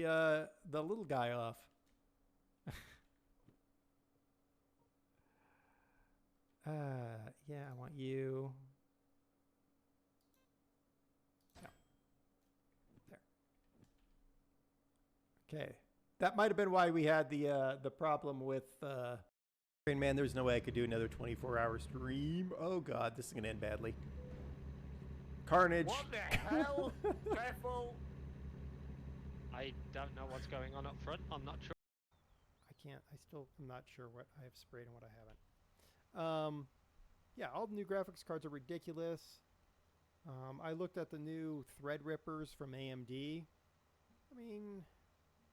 the little guy off. Yeah, I want you. No. There. Okay. That might have been why we had the problem with man, there's no way I could do another 24-hour stream. Oh god, this is gonna end badly. Carnage. What the hell? Careful. I don't know what's going on up front. I'm not sure. I'm not sure what I have sprayed and what I haven't. Yeah, all the new graphics cards are ridiculous. I looked at the new Threadrippers from AMD. I mean,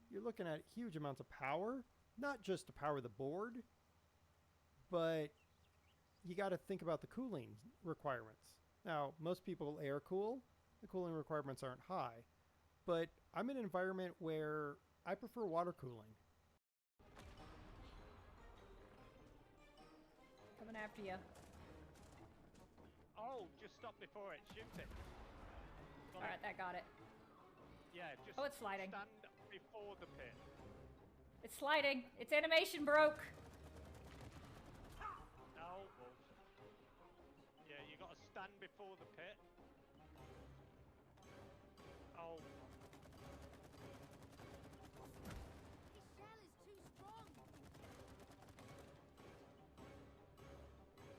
you're looking at huge amounts of power. Not just to power the board, but you got to think about the cooling requirements. Now, most people air cool. The cooling requirements aren't high. But I'm in an environment where I prefer water cooling. Coming after you. Oh, just stop before it. Shoot it. Alright, that got it. Yeah, just Oh, it's sliding. stand before the pit. It's sliding. Its animation broke. No, well, yeah, you got to stand before the pit. Oh. His shell is too strong.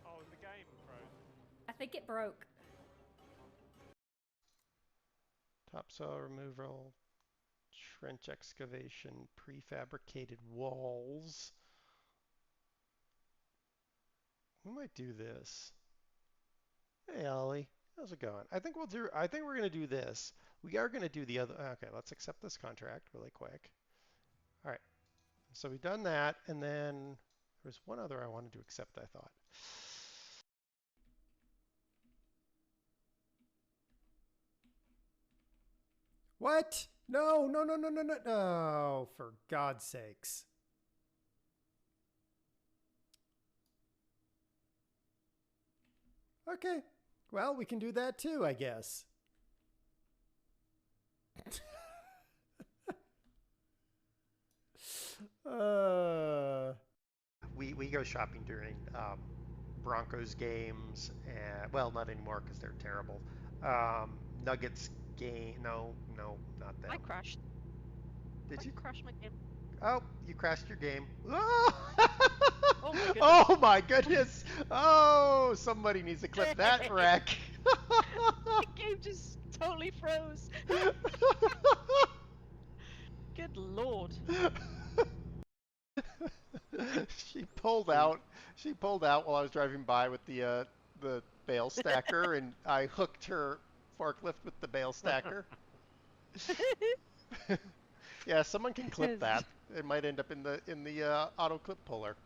Oh, the game froze. I think it broke. Topsoil removal, trench excavation, prefabricated walls. We might do this. Hey, Ollie, how's it going? I think we're gonna do this. We are gonna do the other. Okay, let's accept this contract really quick. All right. So we've done that, and then there was one other I wanted to accept. I thought. What? No, no, no, no, no, no, no, for God's sakes. Okay, well, we can do that too, I guess. We go shopping during Broncos games, and well, not anymore because they're terrible. Nuggets game, no, not that. I crashed. Did you crash my game? Oh, you crashed your game. Oh, Oh my goodness. oh my goodness. Oh, somebody needs to clip that wreck. The game just totally froze. Good lord. She pulled out. She pulled out while I was driving by with the bale stacker, and I hooked her forklift with the bale stacker. Yeah, someone can clip that. It might end up in the auto clip puller.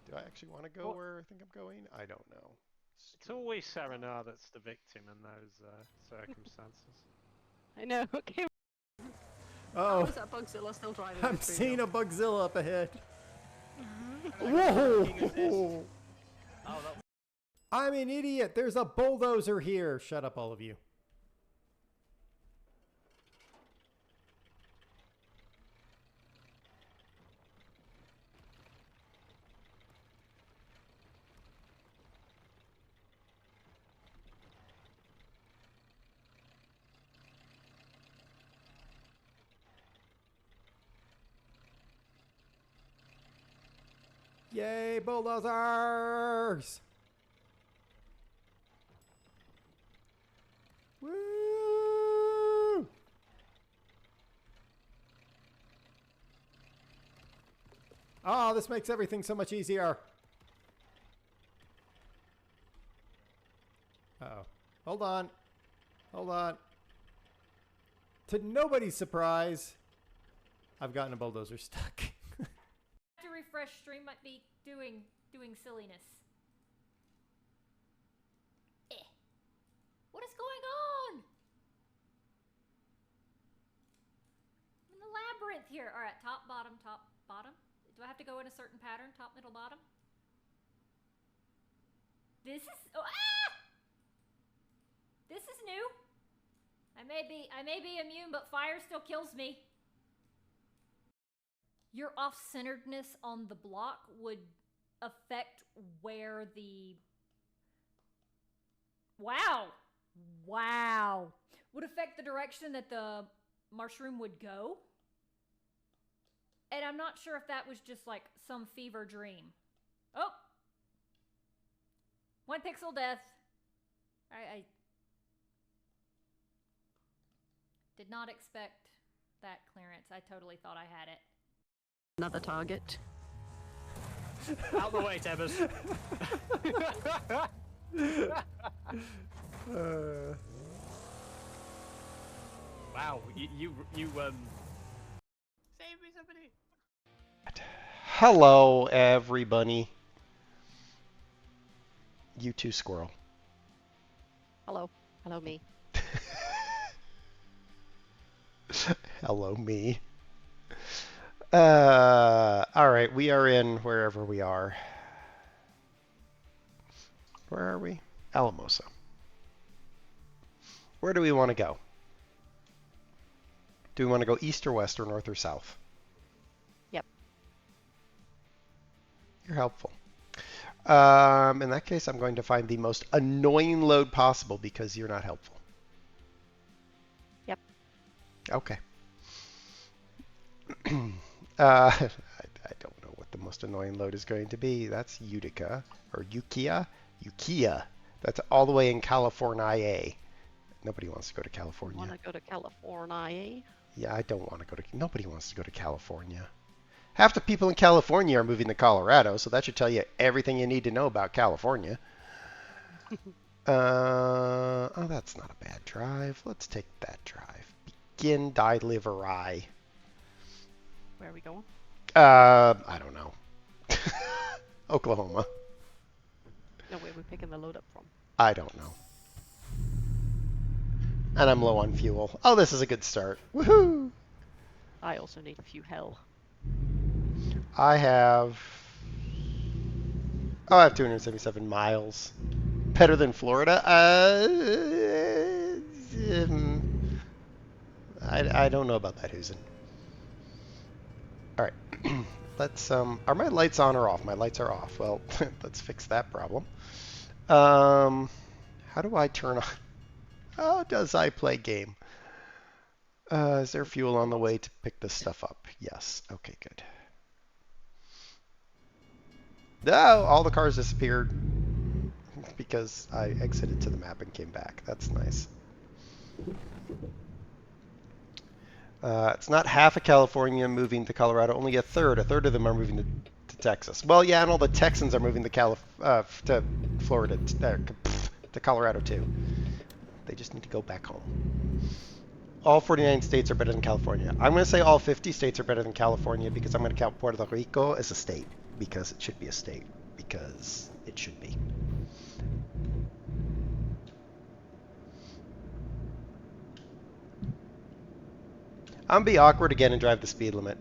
Do I actually want to go where I think I'm going? I don't know. It's always Serenaar that's the victim in those circumstances. I know. Okay. Oh, Was that Bugzilla still driving? I'm seeing a Bugzilla up ahead. Whoa! Whoa! Oh, that I'm an idiot. There's a bulldozer here. Shut up, all of you. Yay, bulldozers! Woo! Oh, this makes everything so much easier. Uh-oh. Hold on. Hold on. To nobody's surprise, I've gotten a bulldozer stuck. To refresh stream might be doing silliness. What is going on? I'm in the labyrinth here. All right, top, bottom, top, bottom. Do I have to go in a certain pattern? Top, middle, bottom? This is This is new. I may be immune, but fire still kills me. Your off-centeredness on the block would affect where the... Wow. Would affect the direction that the mushroom would go. And I'm not sure if that was just like some fever dream. Oh! 1 pixel death. I did not expect that clearance. I totally thought I had it. Another target. Out the way, Tebbers. Wow, you save me, somebody. Hello, everybody. You too, squirrel. Hello. Hello, me. Hello, me. All right, we are in wherever we are. Where are we? Alamosa. Where do we want to go? Do we want to go east or west or north or south? Yep. You're helpful. In that case, I'm going to find the most annoying load possible because you're not helpful. Yep. Okay. I don't know what the most annoying load is going to be. That's Utica or Ukiah. Ukiah. That's all the way in California. Nobody wants to go to California. Want to go to California? Yeah, I don't want to go to... Nobody wants to go to California. Half the people in California are moving to Colorado, so that should tell you everything you need to know about California. Oh, that's not a bad drive. Let's take that drive. Begin, die, live, or I. Where are we going? I don't know. Oklahoma. No, where are we picking the load up from? I don't know. And I'm low on fuel. Oh, this is a good start. Woohoo! I also need a few hell. I have 277 miles. Better than Florida? I don't know about that, Husen. All right. Let's are my lights on or off? My lights are off. Well, let's fix that problem. How do I turn on? How does I play game? Is there fuel on the way to pick this stuff up? Yes. Okay, good. No, all the cars disappeared because I exited to the map and came back. That's nice. It's not half of California moving to Colorado, only a third. A third of them are moving to Texas. Well, yeah, and all the Texans are moving to Florida, to Colorado too. They just need to go back home. All 49 states are better than California. I'm going to say all 50 states are better than California because I'm going to count Puerto Rico as a state. Because it should be a state. Because it should be. I'm going to be awkward again and drive the speed limit.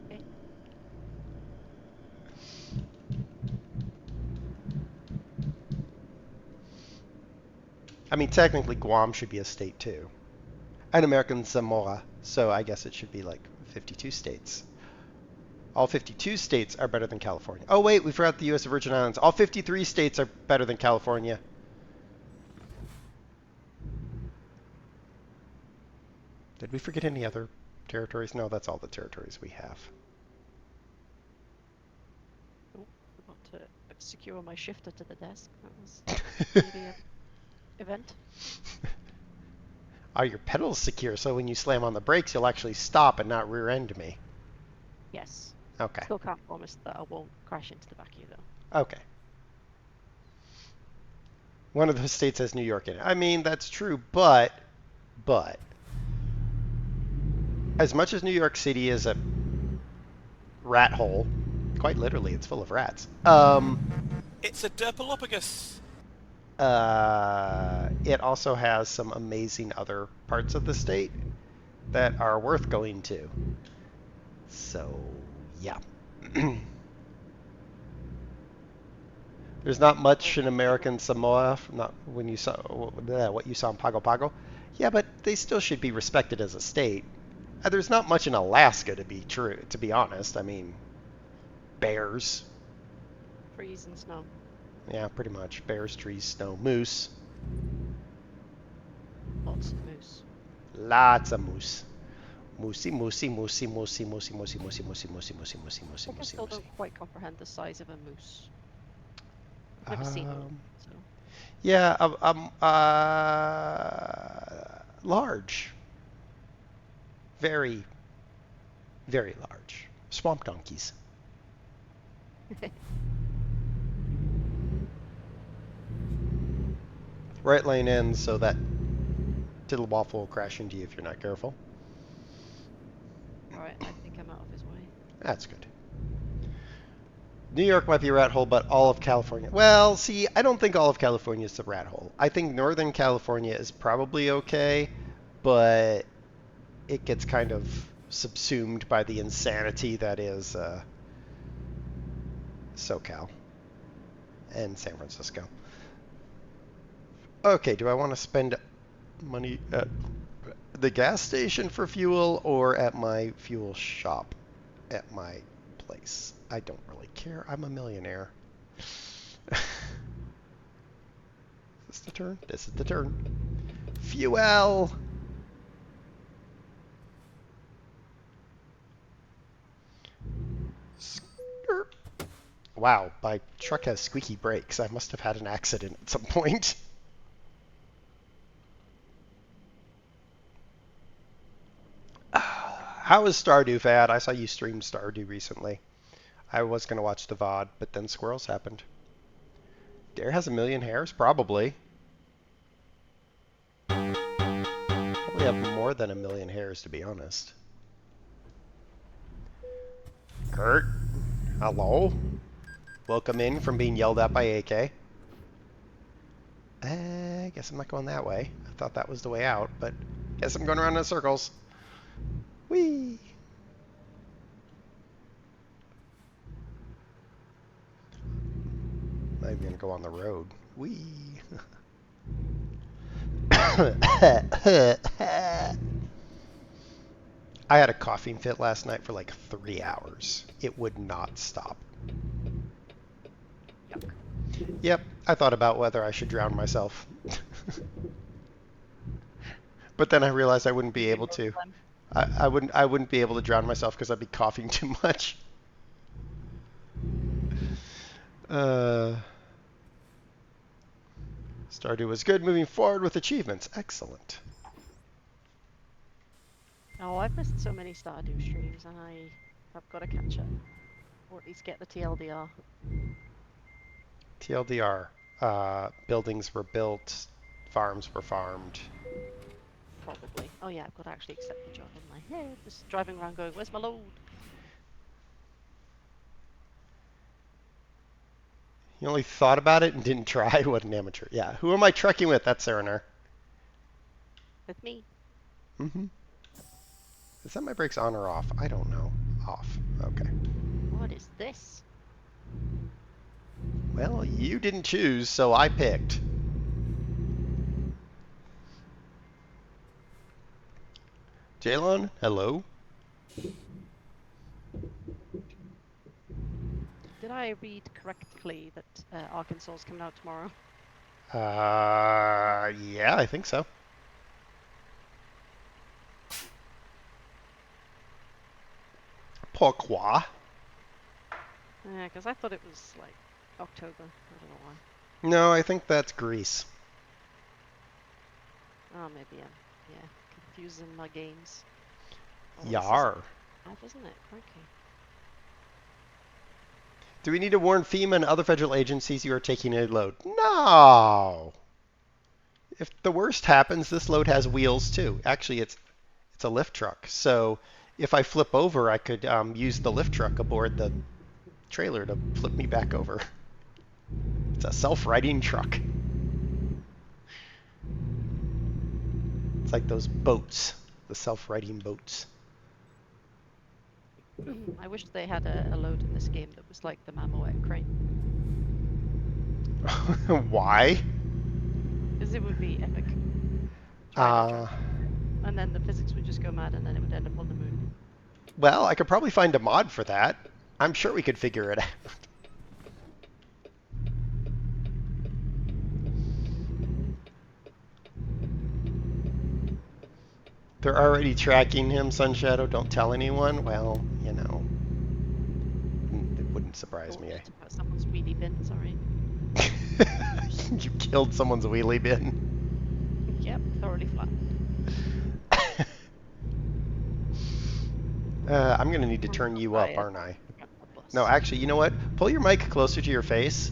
Okay. I mean, technically Guam should be a state too. And American Samoa. So I guess it should be like 52 states. All 52 states are better than California. Oh wait, we forgot the U.S. Virgin Islands. All 53 states are better than California. Did we forget any other territories? No, that's all the territories we have. Oh, forgot to secure my shifter to the desk. That was really an event. Are your pedals secure so when you slam on the brakes you'll actually stop and not rear end me? Yes. Okay. Still can't promise that I won't crash into the back of you though. Okay. One of those states has New York in it. I mean, that's true, but as much as New York City is a rat hole, quite literally, it's full of rats. It's a derpalopagus. It also has some amazing other parts of the state that are worth going to. So, yeah. There's not much in American Samoa, not when you saw what you saw in Pago Pago. Yeah, but they still should be respected as a state. There's not much in Alaska to be true, to be honest. I mean, bears. Freeze and snow. Yeah, pretty much. Bears, trees, snow, moose. Lots of moose. Lots of moose. Moosey, moosey, moosey, moosey, moosey, moosey, moosey, moosey, moosey, moosey, moosey, I moosey, think I moosey, still moosey. don't quite comprehend the size of a moose. I've never seen one, so. Yeah, large. Very, very large. Swamp donkeys. Right lane ends, so that Tittle Waffle will crash into you if you're not careful. Alright, I think I'm out of his way. That's good. New York might be a rat hole, but all of California. Well, see, I don't think all of California is a rat hole. I think Northern California is probably okay, but it gets kind of subsumed by the insanity that is SoCal and San Francisco. Okay, do I want to spend money at the gas station for fuel or at my fuel shop at my place? I don't really care. I'm a millionaire. Is this the turn? This is the turn. Fuel! Skirt. Wow, my truck has squeaky brakes. I must have had an accident at some point. How is Stardew, Fad? I saw you stream Stardew recently. I was going to watch the VOD, but then squirrels happened. Dare has 1,000,000 hairs? Probably. Probably have more than 1,000,000 hairs, to be honest. Kurt? Hello? Welcome in from being yelled at by AK. I guess I'm not going that way. I thought that was the way out, but guess I'm going around in circles. Whee! I'm even gonna go on the road. Whee! I had a coughing fit last night for like 3 hours. It would not stop. Yuck. Yep, I thought about whether I should drown myself. But then I realized I wouldn't be able to. I wouldn't be able to drown myself because I'd be coughing too much. Stardew was good. Moving forward with achievements. Excellent. Oh, I've missed so many Stardew streams, and I've got to catch up. Or at least get the TLDR. TLDR. Buildings were built. Farms were farmed. Probably. Oh yeah, I've got to actually accept the job in my head. Just driving around going, where's my load? You only thought about it and didn't try? What an amateur. Yeah. Who am I trekking with? That's Serenaar. With me. Mm-hmm. Is that my brakes on or off? I don't know. Off. Okay. What is this? Well, you didn't choose, so I picked. Jalon, hello. Did I read correctly that Arkansas is coming out tomorrow? Yeah, I think so. Pourquoi? Yeah, because I thought it was like October. I don't know why. No, I think that's Greece. Oh, maybe I'm confusing my games. Oh, Yar. Isn't it? Okay. Do we need to warn FEMA and other federal agencies you are taking a load? No. If the worst happens, this load has wheels too. Actually, it's a lift truck. So if I flip over, I could use the lift truck aboard the trailer to flip me back over. It's a self-righting truck. It's like those boats, the self-righting boats. I wish they had a load in this game that was like the Mamoet crane. Why? Because it would be epic. Uh, And then the physics would just go mad, and then it would end up on the moon. well, I could probably find a mod for that. I'm sure we could figure it out. They're already tracking him, Sunshadow. Don't tell anyone. Well, you know, it wouldn't surprise me. Just about someone's wheelie bin, sorry. You killed someone's wheelie bin. Yep, thoroughly flat. I'm gonna need to turn you up, aren't I? No, actually, you know what? Pull your mic closer to your face.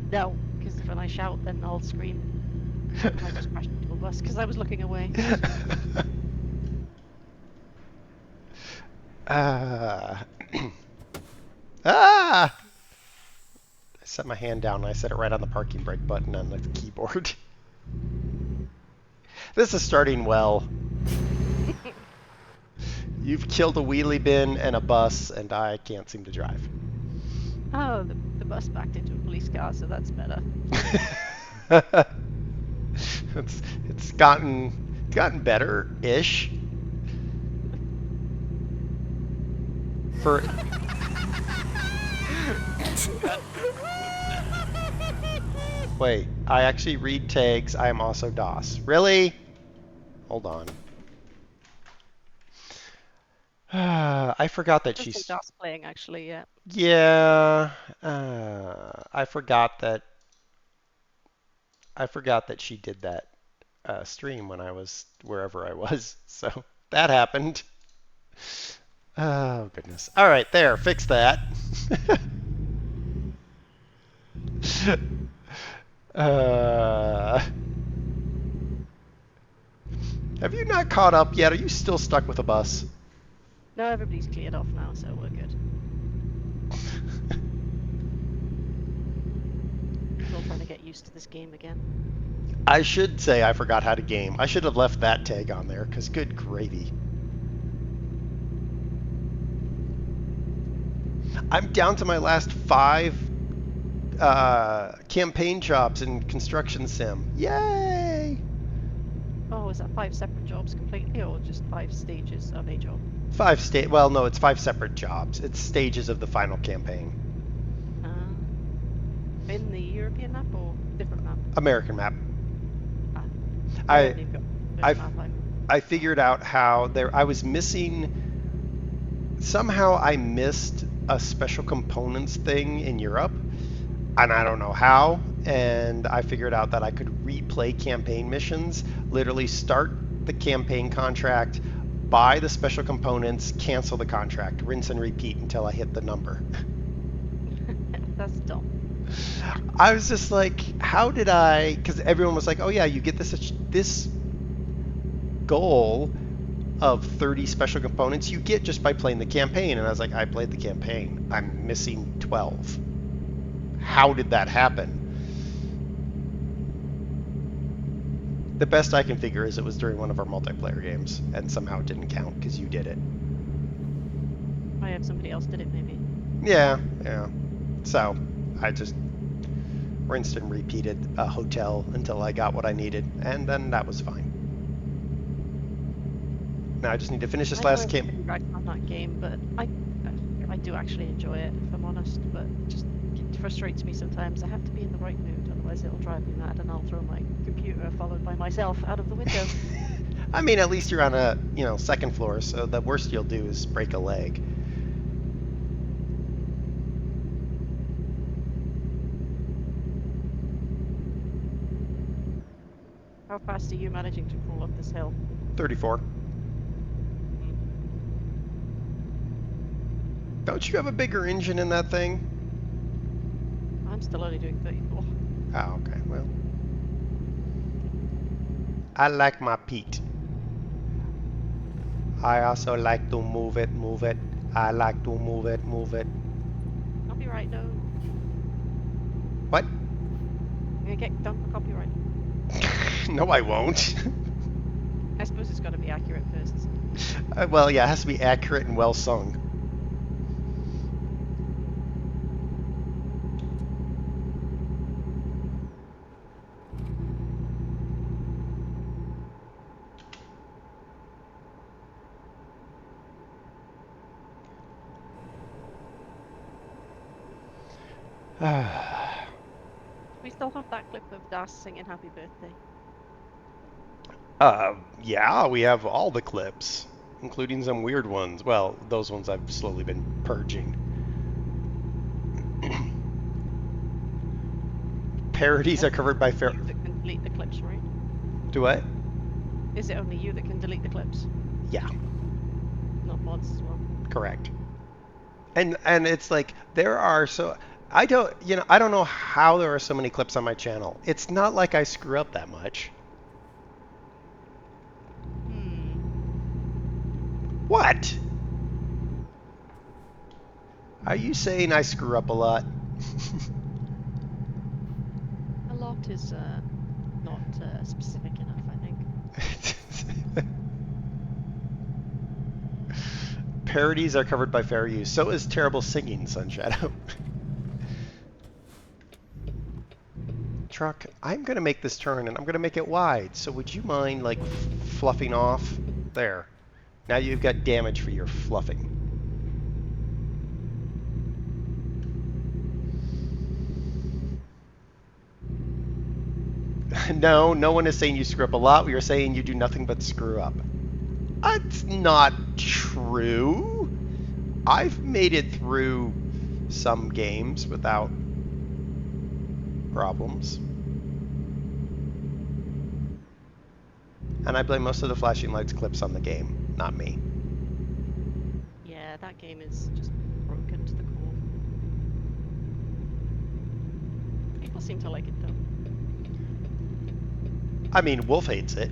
No, because when I shout, then I'll scream. And I just crashed into a bus because I was looking away. Ah! I set my hand down and I set it right on the parking brake button on the keyboard. This is starting well. You've killed a wheelie bin and a bus, and I can't seem to drive. Oh, the bus backed into a police car, so that's better. It's gotten better-ish. For wait, I actually read tags. I am also DOS. Really? Hold on. I forgot that Just she's. DOS playing, actually, yeah. Yeah. I forgot that she did that stream when I was wherever I was. So that happened. Oh goodness. All right, there. Fix that. Have you not caught up yet? Are you still stuck with a bus? No, everybody's cleared off now, so we're good. Still trying to get used to this game again. I should say I forgot how to game. I should have left that tag on there, because good gravy. I'm down to my last 5 campaign jobs in Construction Sim. Yay! Oh, is that 5 separate jobs completely, or just 5 stages of a job? 5 well, no, it's 5 separate jobs. It's stages of the final campaign. In the European map or different map? American map. Ah. I figured out how I was missing. Somehow I missed a special components thing in Europe, and I don't know how. And I figured out that I could replay campaign missions, literally start the campaign contract, buy the special components, cancel the contract, rinse and repeat until I hit the number. That's dumb. I was just like, how did I? Because everyone was like, oh yeah, you get this goal of 30 special components you get just by playing the campaign. And I was like, I played the campaign. I'm missing 12. How did that happen? The best I can figure is it was during one of our multiplayer games, and somehow it didn't count because you did it. I have somebody else did it, maybe. Yeah. So I just rinsed and repeated a hotel until I got what I needed, and then that was fine. Now I just need to finish this last game. On that game, but I do actually enjoy it, if I'm honest. But it frustrates me sometimes. I have to be in the right mood, otherwise it'll drive me mad, and I'll throw my computer, followed by myself, out of the window. I mean, at least you're on a second floor, so the worst you'll do is break a leg. How fast are you managing to crawl up this hill? 34. Don't you have a bigger engine in that thing? I'm still only doing 34. Oh, okay. Well, I like my Pete. I also like to move it. I like to move it. Copyright, no. What? I'm gonna get done for copyright. No, I won't. I suppose it's got to be accurate first. Well, yeah, it has to be accurate and well sung. We still have that clip of Das singing Happy Birthday. Yeah, we have all the clips, including some weird ones. Well, those ones I've slowly been purging. Parodies are covered by You that can delete the clips, right? Do what? Is it only you that can delete the clips? Yeah, Not mods as well. correct. And it's like there are I don't know how there are so many clips on my channel. It's not like I screw up that much. What? Are you saying I screw up a lot? A lot is not specific enough, I think. Parodies are covered by fair use. So is terrible singing, Sunshadow. Truck, I'm going to make this turn and I'm going to make it wide. So would you mind like fluffing off? There. Now you've got damage for your fluffing. No, no one is saying you screw up a lot. We are saying you do nothing but screw up. That's not true. I've made it through some games without problems. And I blame most of the flashing lights clips on the game, not me. Yeah, that game is just broken to the core. People seem to like it though. I mean, Wolf hates it.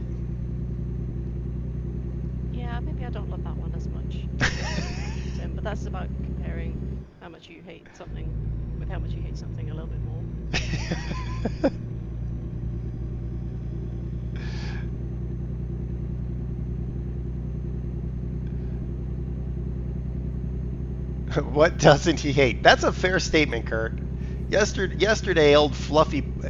Yeah, maybe I don't love that one as much. Tim, but that's about comparing how much you hate something with how much you hate something a little bit more. What doesn't he hate? That's a fair statement, Kurt. Yesterday, old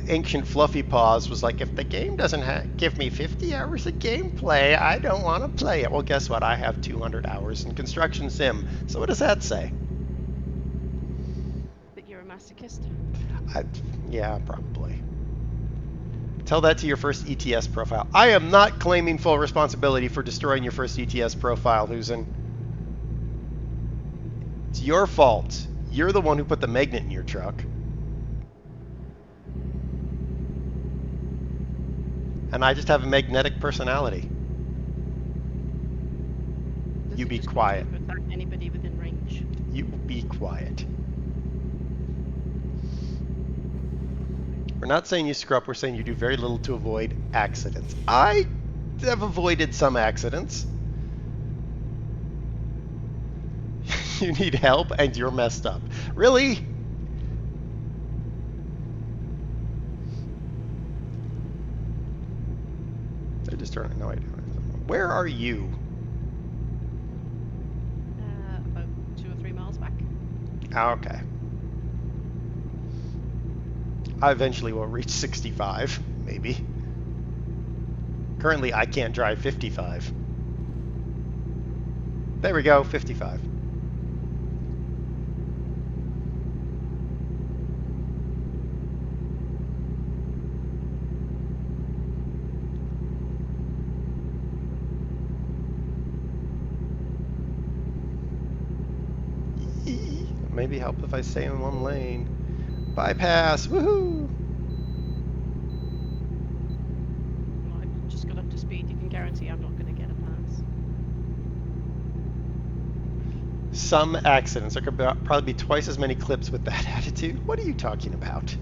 ancient fluffy paws was like, if the game doesn't give me 50 hours of gameplay, I don't want to play it. Well, guess what? I have 200 hours in Construction Sim. So what does that say? That you're a masochist? Yeah, probably. Tell that to your first ETS profile. I am not claiming full responsibility for destroying your first ETS profile, Husen. It's your fault. You're the one who put the magnet in your truck. And I just have a magnetic personality. Does You it be just quiet. want to attack anybody within range? You be quiet. We're not saying you screw up, we're saying you do very little to avoid accidents. I have avoided some accidents. You need help and you're messed up. Really? I just turned it. No, I don't. Where are you? About 2 or 3 miles back. Ah, okay. I eventually will reach 65, maybe. Currently, I can't drive 55. There we go, 55. Maybe help if I stay in one lane. Bypass, woohoo! Well, I just got up to speed. You can guarantee I'm not going to get a pass. Some accidents. There could probably be twice as many clips with that attitude. What are you talking about?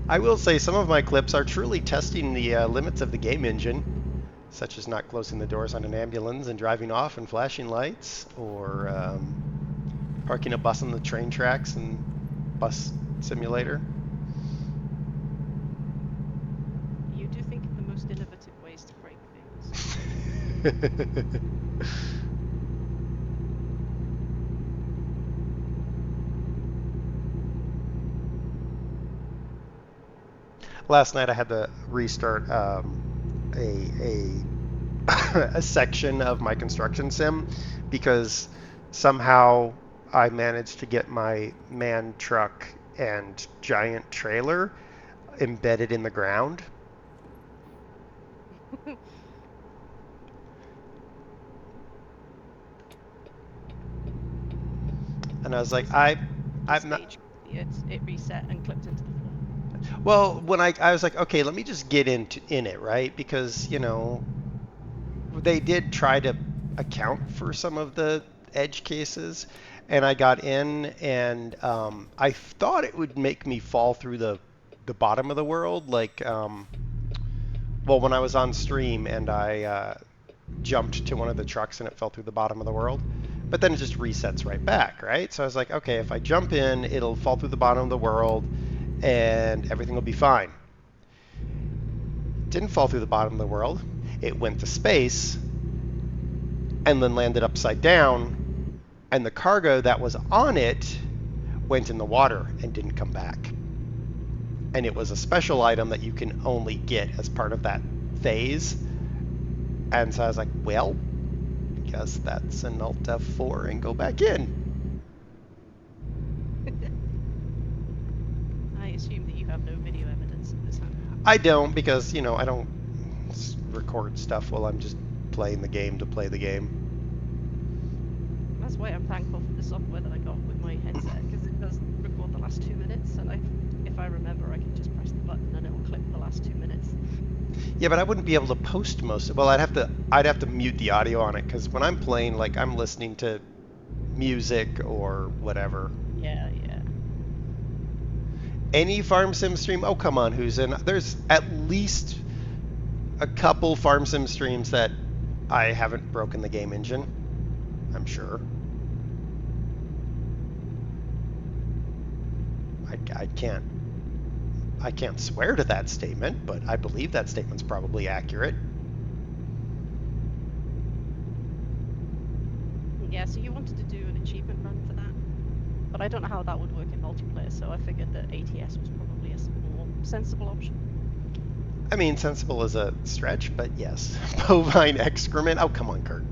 I will say some of my clips are truly testing the limits of the game engine, such as not closing the doors on an ambulance and driving off and flashing lights, or parking a bus on the train tracks in Bus Simulator. You do think of the most innovative ways to break things. Last night I had to restart a a section of my construction sim because somehow I managed to get my man truck and giant trailer embedded in the ground. And I was like, The I'm not. stage, it reset and clipped into the floor. Well, when I was like, okay, let me just get in it, right? Because they did try to account for some of the edge cases, and I got in, and I thought it would make me fall through the bottom of the world, like well, when I was on stream and I jumped to one of the trucks and it fell through the bottom of the world. But then it just resets right back, right? So I was like, okay, if I jump in, it'll fall through the bottom of the world and everything will be fine. It didn't fall through the bottom of the world. It went to space and then landed upside down, and the cargo that was on it went in the water and didn't come back. And it was a special item that you can only get as part of that phase. And so I was like, well, guess that's an Alt F4 and go back in. I assume that you have no video evidence of this happening. I don't, because, I don't record stuff while I'm just playing the game to play the game. That's why I'm thankful for the software that I got with my headset, because it does record the last 2 minutes, and if I remember, I can just press the button and it'll clip the last 2 minutes. Yeah, but I wouldn't be able to post most of it. Well, I'd have to mute the audio on it, because when I'm playing, like, I'm listening to music or whatever. Yeah. Any farm sim stream, oh come on, who's in? There's at least a couple farm sim streams that I haven't broken the game engine, I'm sure. I can't swear to that statement, but I believe that statement's probably accurate. Yeah, so you wanted to do an achievement run for that, but I don't know how that would work in multiplayer, so I figured that ATS was probably a more sensible option. I mean, sensible is a stretch, but yes. Bovine excrement? Oh, come on, Kurt.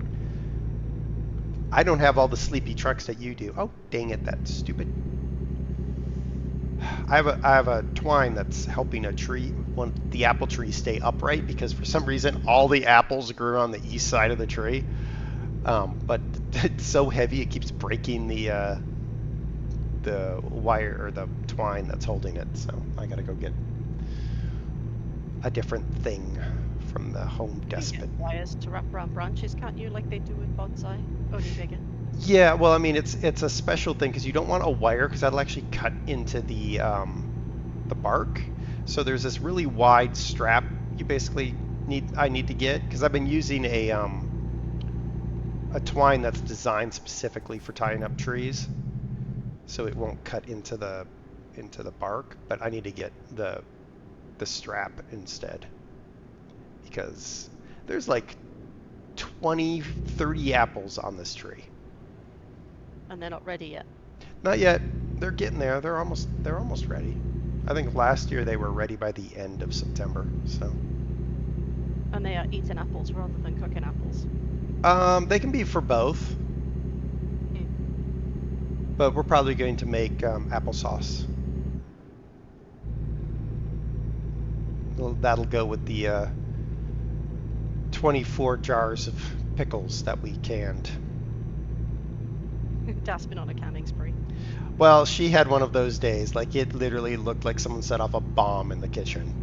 I don't have all the sleepy trucks that you do. Oh, dang it, that's stupid. I have a twine that's helping the apple tree stay upright, because for some reason all the apples grew on the east side of the tree. But it's so heavy it keeps breaking the wire or the twine that's holding it. So I gotta go get a different thing from the Home Depot. You get wires to wrap around branches, can't you, like they do with bonsai? Only bigger. Yeah, well, I mean, it's a special thing, because you don't want a wire, because that'll actually cut into the bark. So there's this really wide strap you basically I need to get, because I've been using a twine that's designed specifically for tying up trees, so it won't cut into the bark. But I need to get the strap instead, because there's like 20-30 apples on this tree. And they're not ready yet. Not yet. They're getting there. They're almost ready. I think last year they were ready by the end of September. So. And they are eating apples rather than cooking apples. They can be for both. But we're probably going to make applesauce. That'll go with the 24 jars of pickles that we canned. Dad's been on a canning spree. Well, she had one of those days. Like, it literally looked like someone set off a bomb in the kitchen.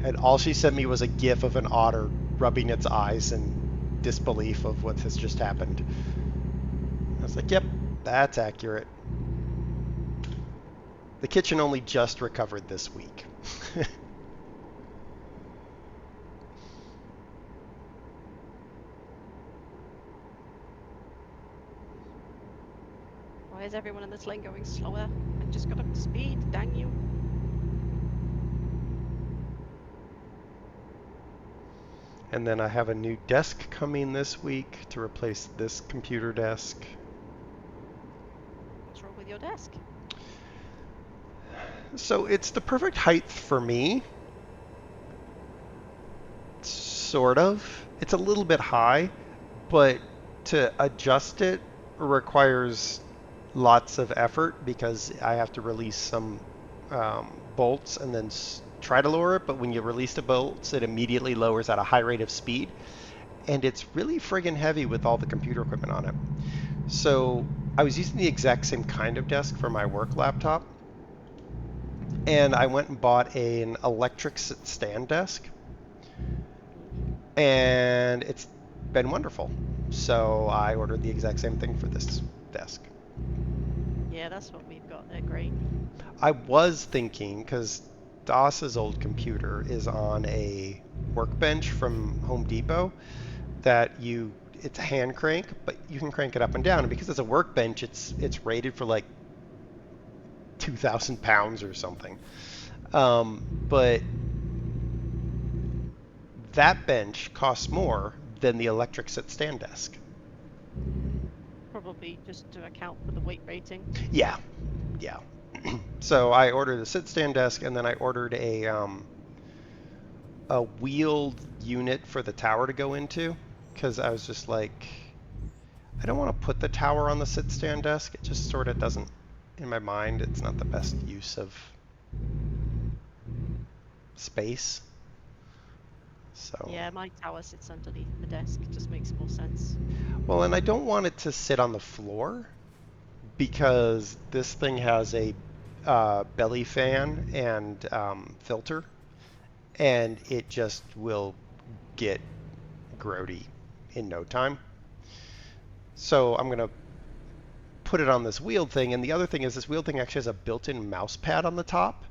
And all she sent me was a gif of an otter rubbing its eyes in disbelief of what has just happened. I was like, yep, that's accurate. The kitchen only just recovered this week. Why is everyone in this lane going slower? I just got up to speed, dang you. And then I have a new desk coming this week to replace this computer desk. What's wrong with your desk? So it's the perfect height for me. Sort of. It's a little bit high, but to adjust it, requires lots of effort because I have to release some bolts and then try to lower it. But when you release the bolts, it immediately lowers at a high rate of speed. And it's really friggin' heavy with all the computer equipment on it. So I was using the exact same kind of desk for my work laptop. And I went and bought an electric stand desk. And it's been wonderful. So I ordered the exact same thing for this desk. Yeah, that's what we've got. They're great. I was thinking, because Doss's old computer is on a workbench from Home Depot, that it's a hand crank, but you can crank it up and down. And because it's a workbench, it's rated for like 2,000 pounds or something. But that bench costs more than the electric sit-stand desk. Probably just to account for the weight rating. Yeah. So I ordered a sit-stand desk, and then I ordered a wheeled unit for the tower to go into, because I was just like, I don't want to put the tower on the sit-stand desk. It just sort of doesn't, in my mind, it's not the best use of space. So Yeah, my tower sits underneath the desk. It just makes more sense. well, and I don't want it to sit on the floor because this thing has a belly fan and filter, and it just will get grody in no time. So I'm going to put it on this wheeled thing, and the other thing is this wheeled thing actually has a built-in mouse pad on the top.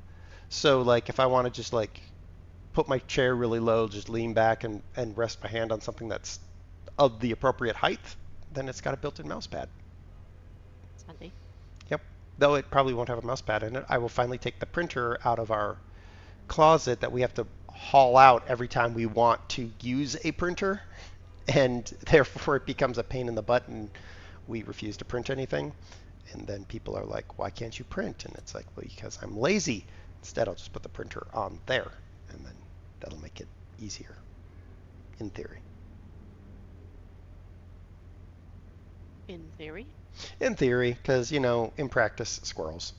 So like if I want to just like put my chair really low, just lean back and rest my hand on something that's of the appropriate height, then it's got a built-in mouse pad. It's handy. Yep. Though it probably won't have a mouse pad in it. I will finally take the printer out of our closet that we have to haul out every time we want to use a printer, and therefore it becomes a pain in the butt and we refuse to print anything. And then people are like, why can't you print? And it's like, well, because I'm lazy. Instead, I'll just put the printer on there, and then that'll make it easier, in theory. In theory. In theory, because, you know, in practice, squirrels.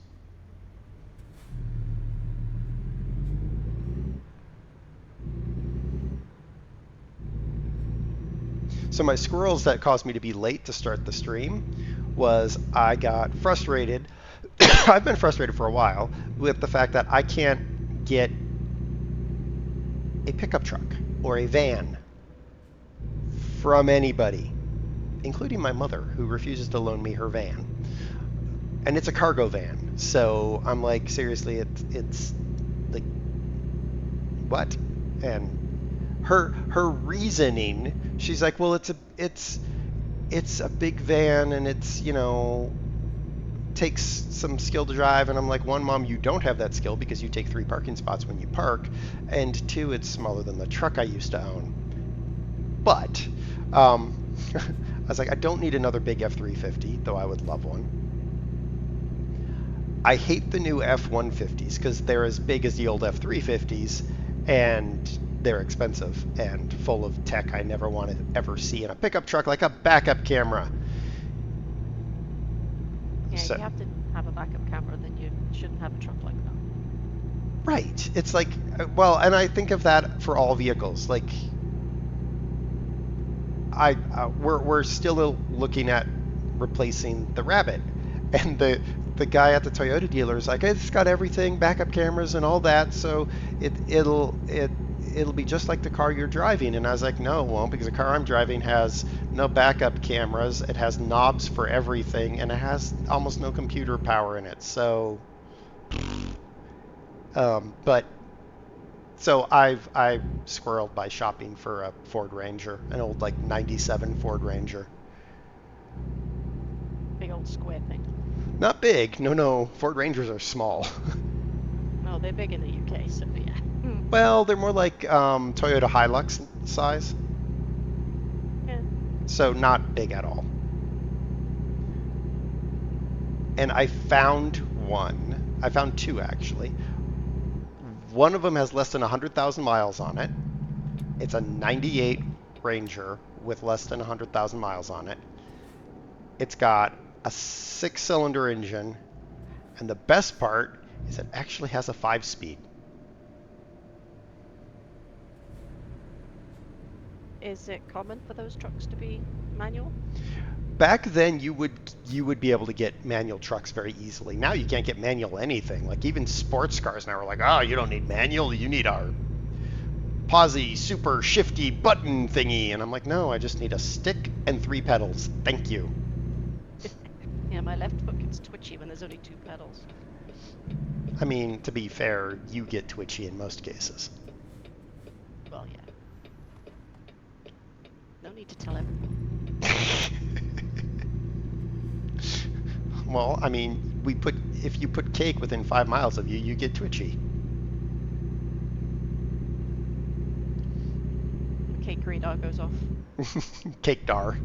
So my squirrels that caused me to be late to start the stream was I got frustrated. I've been frustrated for a while with the fact that I can't get a pickup truck or a van from anybody, including my mother, who refuses to loan me her van. And it's a cargo van. So I'm like, seriously, it's like, what? And her reasoning, she's like, well, it's a big van, and it's, you know, takes some skill to drive. And I'm like, one, Mom, you don't have that skill because you take 3 parking spots when you park, and 2, it's smaller than the truck I used to own. But I was like, I don't need another big F-350, though I would love one. I hate the new F-150s because they're as big as the old F-350s, and they're expensive and full of tech I never want to ever see in a pickup truck, like a backup camera. Yeah, So, you have to have a backup camera, then you shouldn't have a truck like that. right. It's like, well, and I think of that for all vehicles. Like, we're still looking at replacing the Rabbit, and the guy at the Toyota dealer is like, it's got everything, backup cameras and all that, so it'll be just like the car you're driving. And I was like, no, it won't, because the car I'm driving has no backup cameras, it has knobs for everything, and it has almost no computer power in it. So, but so I've squirreled by shopping for a Ford Ranger, an old like '97 Ford Ranger. Big old square thing. Not big, no. Ford Rangers are small. No, they're big in the UK, so yeah. Well, they're more like Toyota Hilux size, Yeah. so not big at all. And I found one. I found 2 actually. One of them has less than 100,000 miles on it. It's a '98 Ranger with less than 100,000 miles on it. It's got a 6-cylinder engine, and the best part is it actually has a 5-speed. Is it common for those trucks to be manual? Back then, you would be able to get manual trucks very easily. Now you can't get manual anything. Like even sports cars now are like, oh, you don't need manual. You need our Posy super shifty button thingy. And I'm like, no, I just need a stick and 3 pedals. Thank you. Yeah, my left foot gets twitchy when there's only 2 pedals. I mean, to be fair, you get twitchy in most cases. Well, yeah. No need to tell everyone. Well, I mean, if you put cake within 5 miles of you, you get twitchy. Cake radar goes off. Cake dar.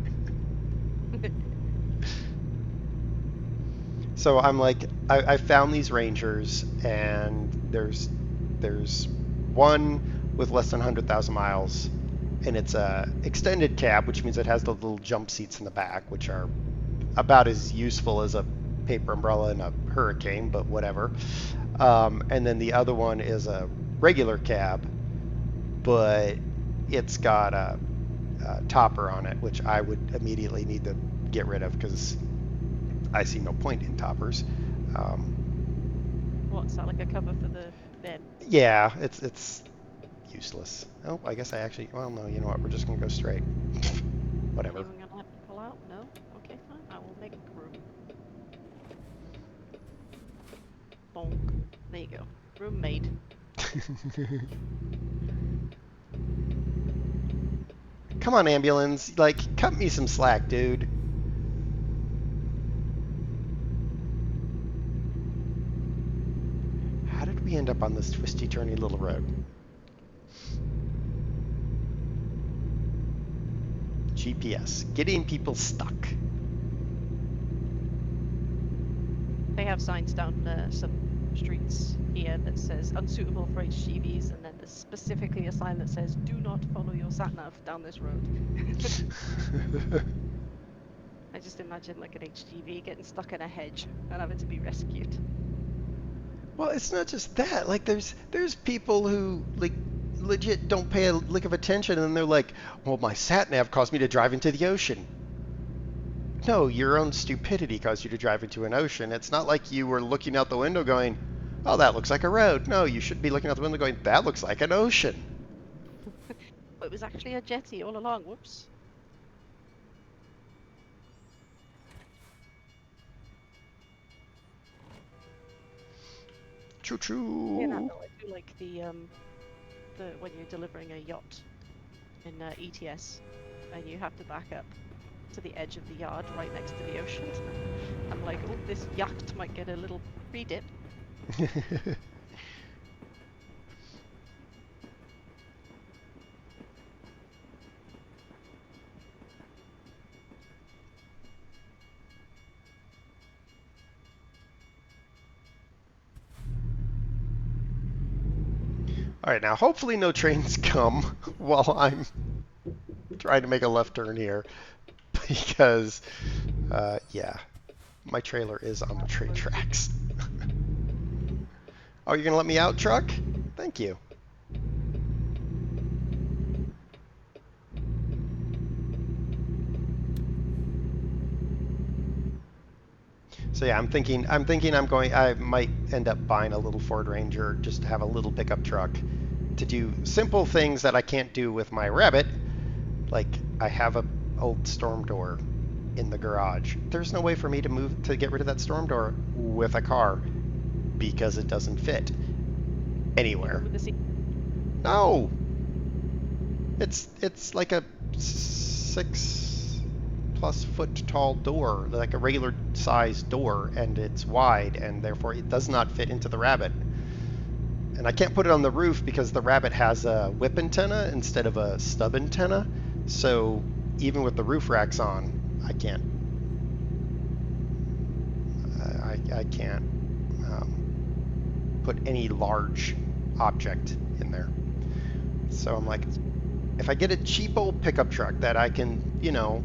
So I'm like, I found these Rangers, and there's one with less than 100,000 miles, and it's a extended cab, which means it has the little jump seats in the back, which are about as useful as a paper umbrella in a hurricane, but whatever. And then the other one is a regular cab, but it's got a topper on it, which I would immediately need to get rid of because I see no point in toppers. What's that, like a cover for the bed? Yeah, it's useless. Oh, I guess I actually, well, no, you know what? We're just going to go straight. Whatever. Anyone gonna have to pull out? No? Okay, fine. I will make room. Bonk. There you go. Room made. Come on, ambulance. Like, cut me some slack, dude. How did we end up on this twisty, turny little road? GPS. Getting people stuck. They have signs down some streets here that says unsuitable for HGVs, and then there's specifically a sign that says do not follow your sat-nav down this road. I just imagine like an HGV getting stuck in a hedge and having to be rescued. Well, it's not just that. Like, there's people who like legit don't pay a lick of attention, and they're like, "Well, my sat nav caused me to drive into the ocean." No, your own stupidity caused you to drive into an ocean. It's not like you were looking out the window going, "Oh, that looks like a road." No, you should be looking out the window going, "That looks like an ocean." But it was actually a jetty all along. Whoops. Choo Yeah, choo. no, I do like the when you're delivering a yacht in ETS, and you have to back up to the edge of the yard right next to the ocean. I'm like, oh, this yacht might get a little pre-dip. All right, now hopefully no trains come while I'm trying to make a left turn here, because yeah, my trailer is on the train tracks. Oh, you're gonna let me out, truck? Thank you. So yeah, I'm thinking I might end up buying a little Ford Ranger just to have a little pickup truck to do simple things that I can't do with my Rabbit. Like, I have a old storm door in the garage. There's no way for me to get rid of that storm door with a car because it doesn't fit anywhere. With the seat. No. It's like a 6+ foot tall door, like a regular size door, and it's wide, and therefore it does not fit into the Rabbit. And I can't put it on the roof because the Rabbit has a whip antenna instead of a stub antenna. So even with the roof racks on, I can't. I can't put any large object in there. So I'm like, if I get a cheap old pickup truck that I can, you know,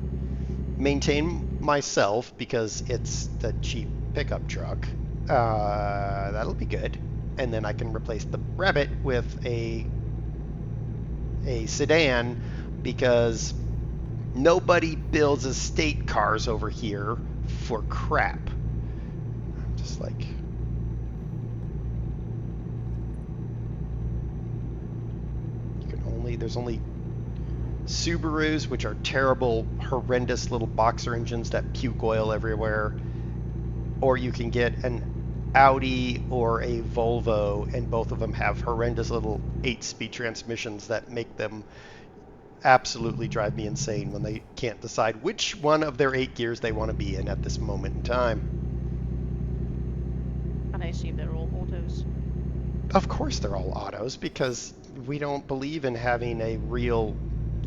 maintain myself because it's the cheap pickup truck. That'll be good. And then I can replace the Rabbit with a sedan because nobody builds estate cars over here for crap. I'm just like, there's only Subarus, which are terrible, horrendous little boxer engines that puke oil everywhere, or you can get an Audi or a Volvo, and both of them have horrendous little 8-speed transmissions that make them absolutely drive me insane when they can't decide which one of their 8 gears they want to be in at this moment in time. And I assume they're all autos. Of course they're all autos, because we don't believe in having a real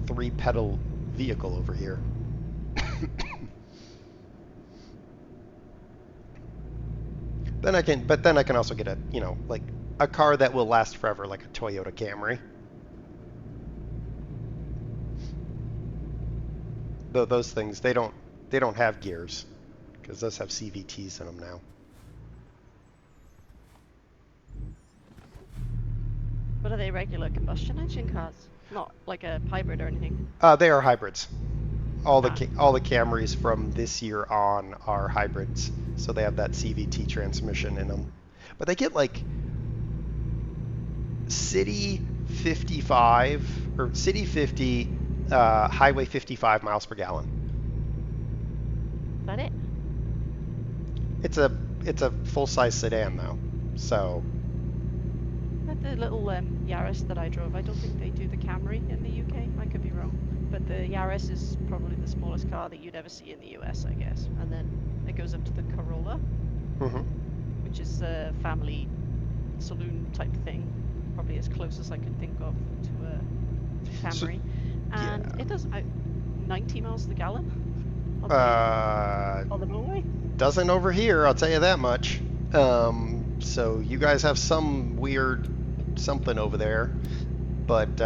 3-pedal vehicle over here. Then I can also get a, like a car that will last forever, like a Toyota Camry. Though those things, they don't have gears, because those have CVTs in them now. But are they regular combustion engine cars? Not like a hybrid or anything? They are hybrids. All the Camrys from this year on are hybrids, so they have that CVT transmission in them. But they get like city 55 or city 50, highway 55 miles per gallon. Is that it? It's a full-size sedan though, so. The little Yaris that I drove, I don't think they do the Camry in the UK. I could be wrong. But the Yaris is probably the smallest car that you'd ever see in the US, I guess. And then it goes up to the Corolla, which is a family saloon type thing. Probably as close as I could think of to a Camry. And it does about 90 miles per gallon on the motorway. Doesn't over here, I'll tell you that much. So you guys have some weird something over there, but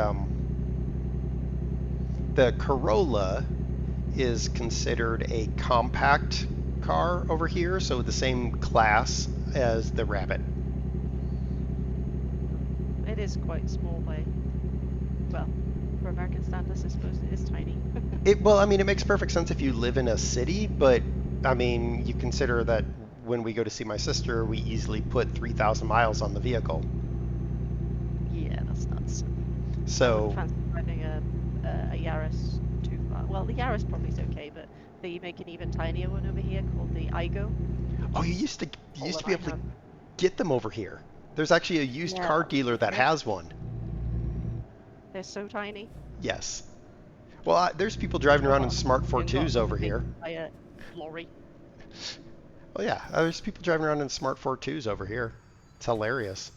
the Corolla is considered a compact car over here, so the same class as the Rabbit. It is quite small by, well, for American standards, I suppose it is tiny. Well, I mean, it makes perfect sense if you live in a city, but I mean, you consider that when we go to see my sister, we easily put 3,000 miles on the vehicle. Yeah, that's nuts. So. I fancy driving a Yaris too far. Well, the Yaris probably is okay, but they make an even tinier one over here called the Igo. Oh, you used to be able to get them over here. There's actually a used car dealer that has one. They're so tiny. Yes. Well, there's people driving around in Smart 42s over here. By a lorry. Well, yeah, there's people driving around in Smart 42s over here. It's hilarious.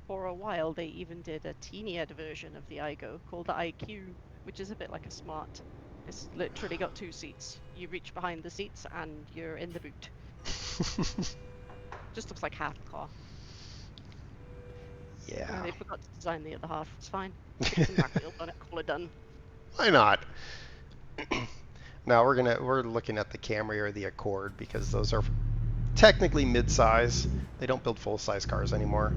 For a while, they even did a teenier version of the Igo called the IQ, which is a bit like a Smart. It's literally got 2 seats. You reach behind the seats and you're in the boot. Just looks like half a car. Yeah. They forgot to design the other half. It's fine. Get some back wheels on it. Call it done. Why not? Now we're looking at the Camry or the Accord because those are technically mid-size. They don't build full-size cars anymore.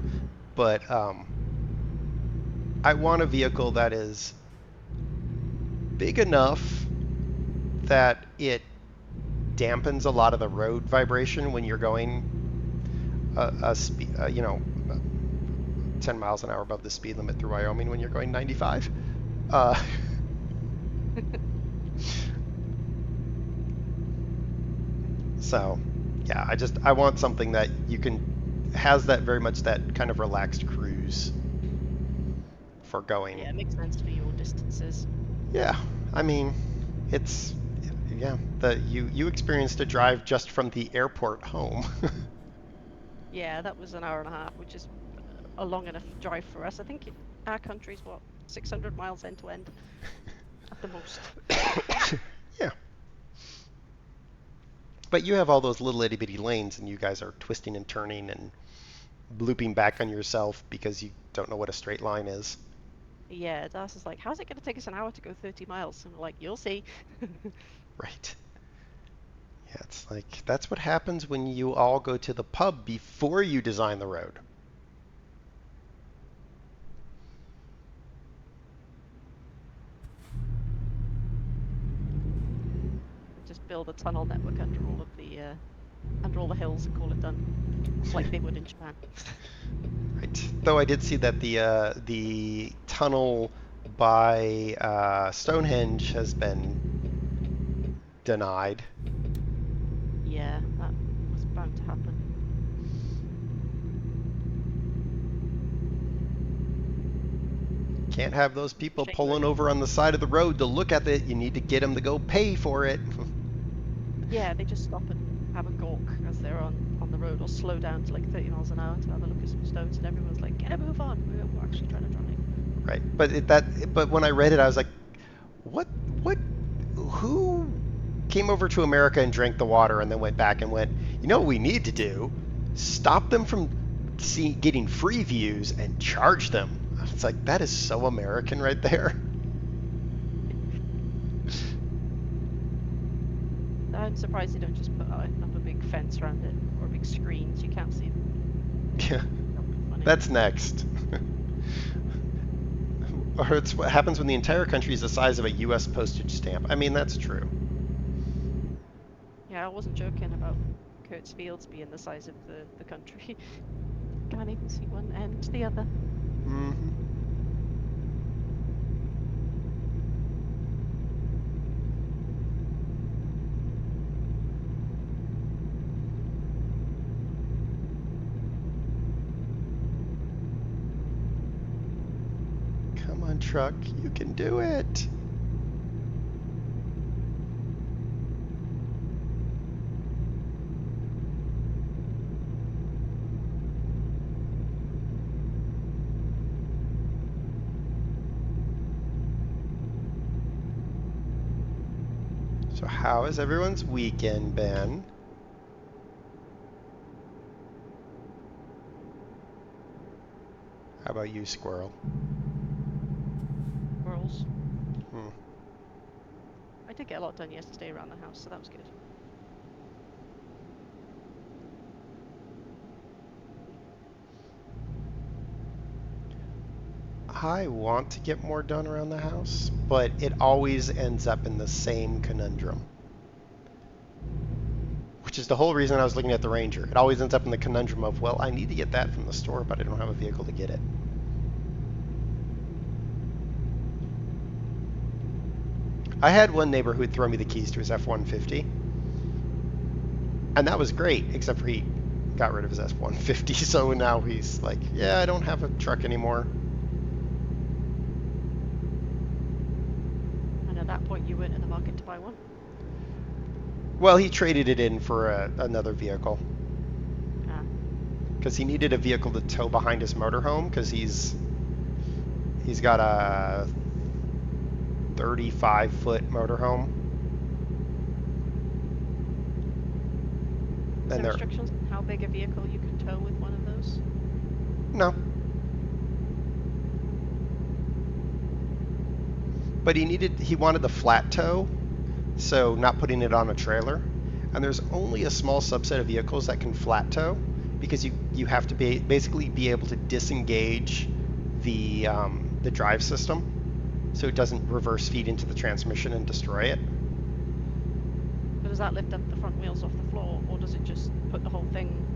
But I want a vehicle that is big enough that it dampens a lot of the road vibration when you're going 10 miles an hour above the speed limit through Wyoming when you're going 95. So, yeah, I want something that has that very much that kind of relaxed cruise for going. Yeah, it makes sense for your distances. Yeah, I mean, you experienced a drive just from the airport home. Yeah, that was an hour and a half, which is a long enough drive for us. I think our country's 600 miles end to end at the most. Yeah. But you have all those little itty bitty lanes, and you guys are twisting and turning and looping back on yourself because you don't know what a straight line is. Yeah, Das is like, how's it going to take us an hour to go 30 miles? And we're like, you'll see. Right. Yeah, it's like that's what happens when you all go to the pub before you design the road. Just build a tunnel network under all the hills and call it done, like they would in Japan. Right. Though I did see that the tunnel by Stonehenge has been denied. Yeah, that was bound to happen. Can't have those people Shame pulling though. over on the side of the road to look at it. You need to get them to go pay for it. Yeah, they just stop and have a gawk as they're on the road, or slow down to like 30 miles an hour to have a look at some stones, and everyone's like, get a move on, we're actually trying to drive. Right. But when I read it, I was like, what, who came over to America and drank the water and then went back and went, you know what we need to do? Stop them from getting free views and charge them. It's like, that is so American right there. I'm surprised they don't just put up a big fence around it, or a big screen so you can't see them. Yeah. That would be funny. That's next. Or it's what happens when the entire country is the size of a U.S. postage stamp. I mean, that's true. Yeah, I wasn't joking about Kurt's Fields being the size of the country. Can't even see one end to the other. hmm Come on, truck. You can do it. So how has everyone's weekend been? How about you, Squirrel? Squirrels. Hmm. I did get a lot done yesterday around the house, so that was good. I want to get more done around the house, but it always ends up in the same conundrum. Which is the whole reason I was looking at the Ranger. It always ends up in the conundrum of, well, I need to get that from the store, but I don't have a vehicle to get it. I had one neighbor who would throw me the keys to his F-150. And that was great, except for he got rid of his F-150, so now he's like, yeah, I don't have a truck anymore. And at that point, you weren't in the market to buy one. Well, he traded it in for another vehicle. Ah, Because he needed a vehicle to tow behind his motorhome, because he's got a 35-foot motorhome. is there And they're restrictions on how big a vehicle you can tow with one of those? no. But he wanted the flat tow, so not putting it on a trailer. And there's only a small subset of vehicles that can flat tow, because you have to basically be able to disengage the drive system, so it doesn't reverse feed into the transmission and destroy it. But does that lift up the front wheels off the floor, or does it just put the whole thing,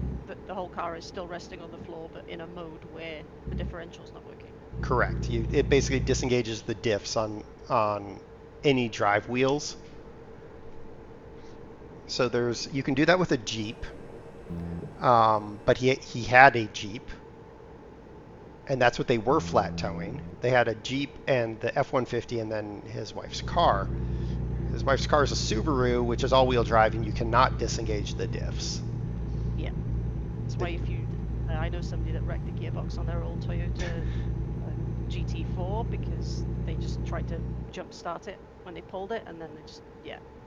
the whole car is still resting on the floor, but in a mode where the differential's not working? Correct. It basically disengages the diffs on any drive wheels. So you can do that with a Jeep, but he had a Jeep, and that's what they were flat towing. They had a Jeep and the F-150, and then his wife's car. His wife's car is a Subaru, which is all-wheel drive, and you cannot disengage the diffs. Yeah. That's why if you, I know somebody that wrecked the gearbox on their old Toyota GT4 because they just tried to jump start it when they pulled it, and then they just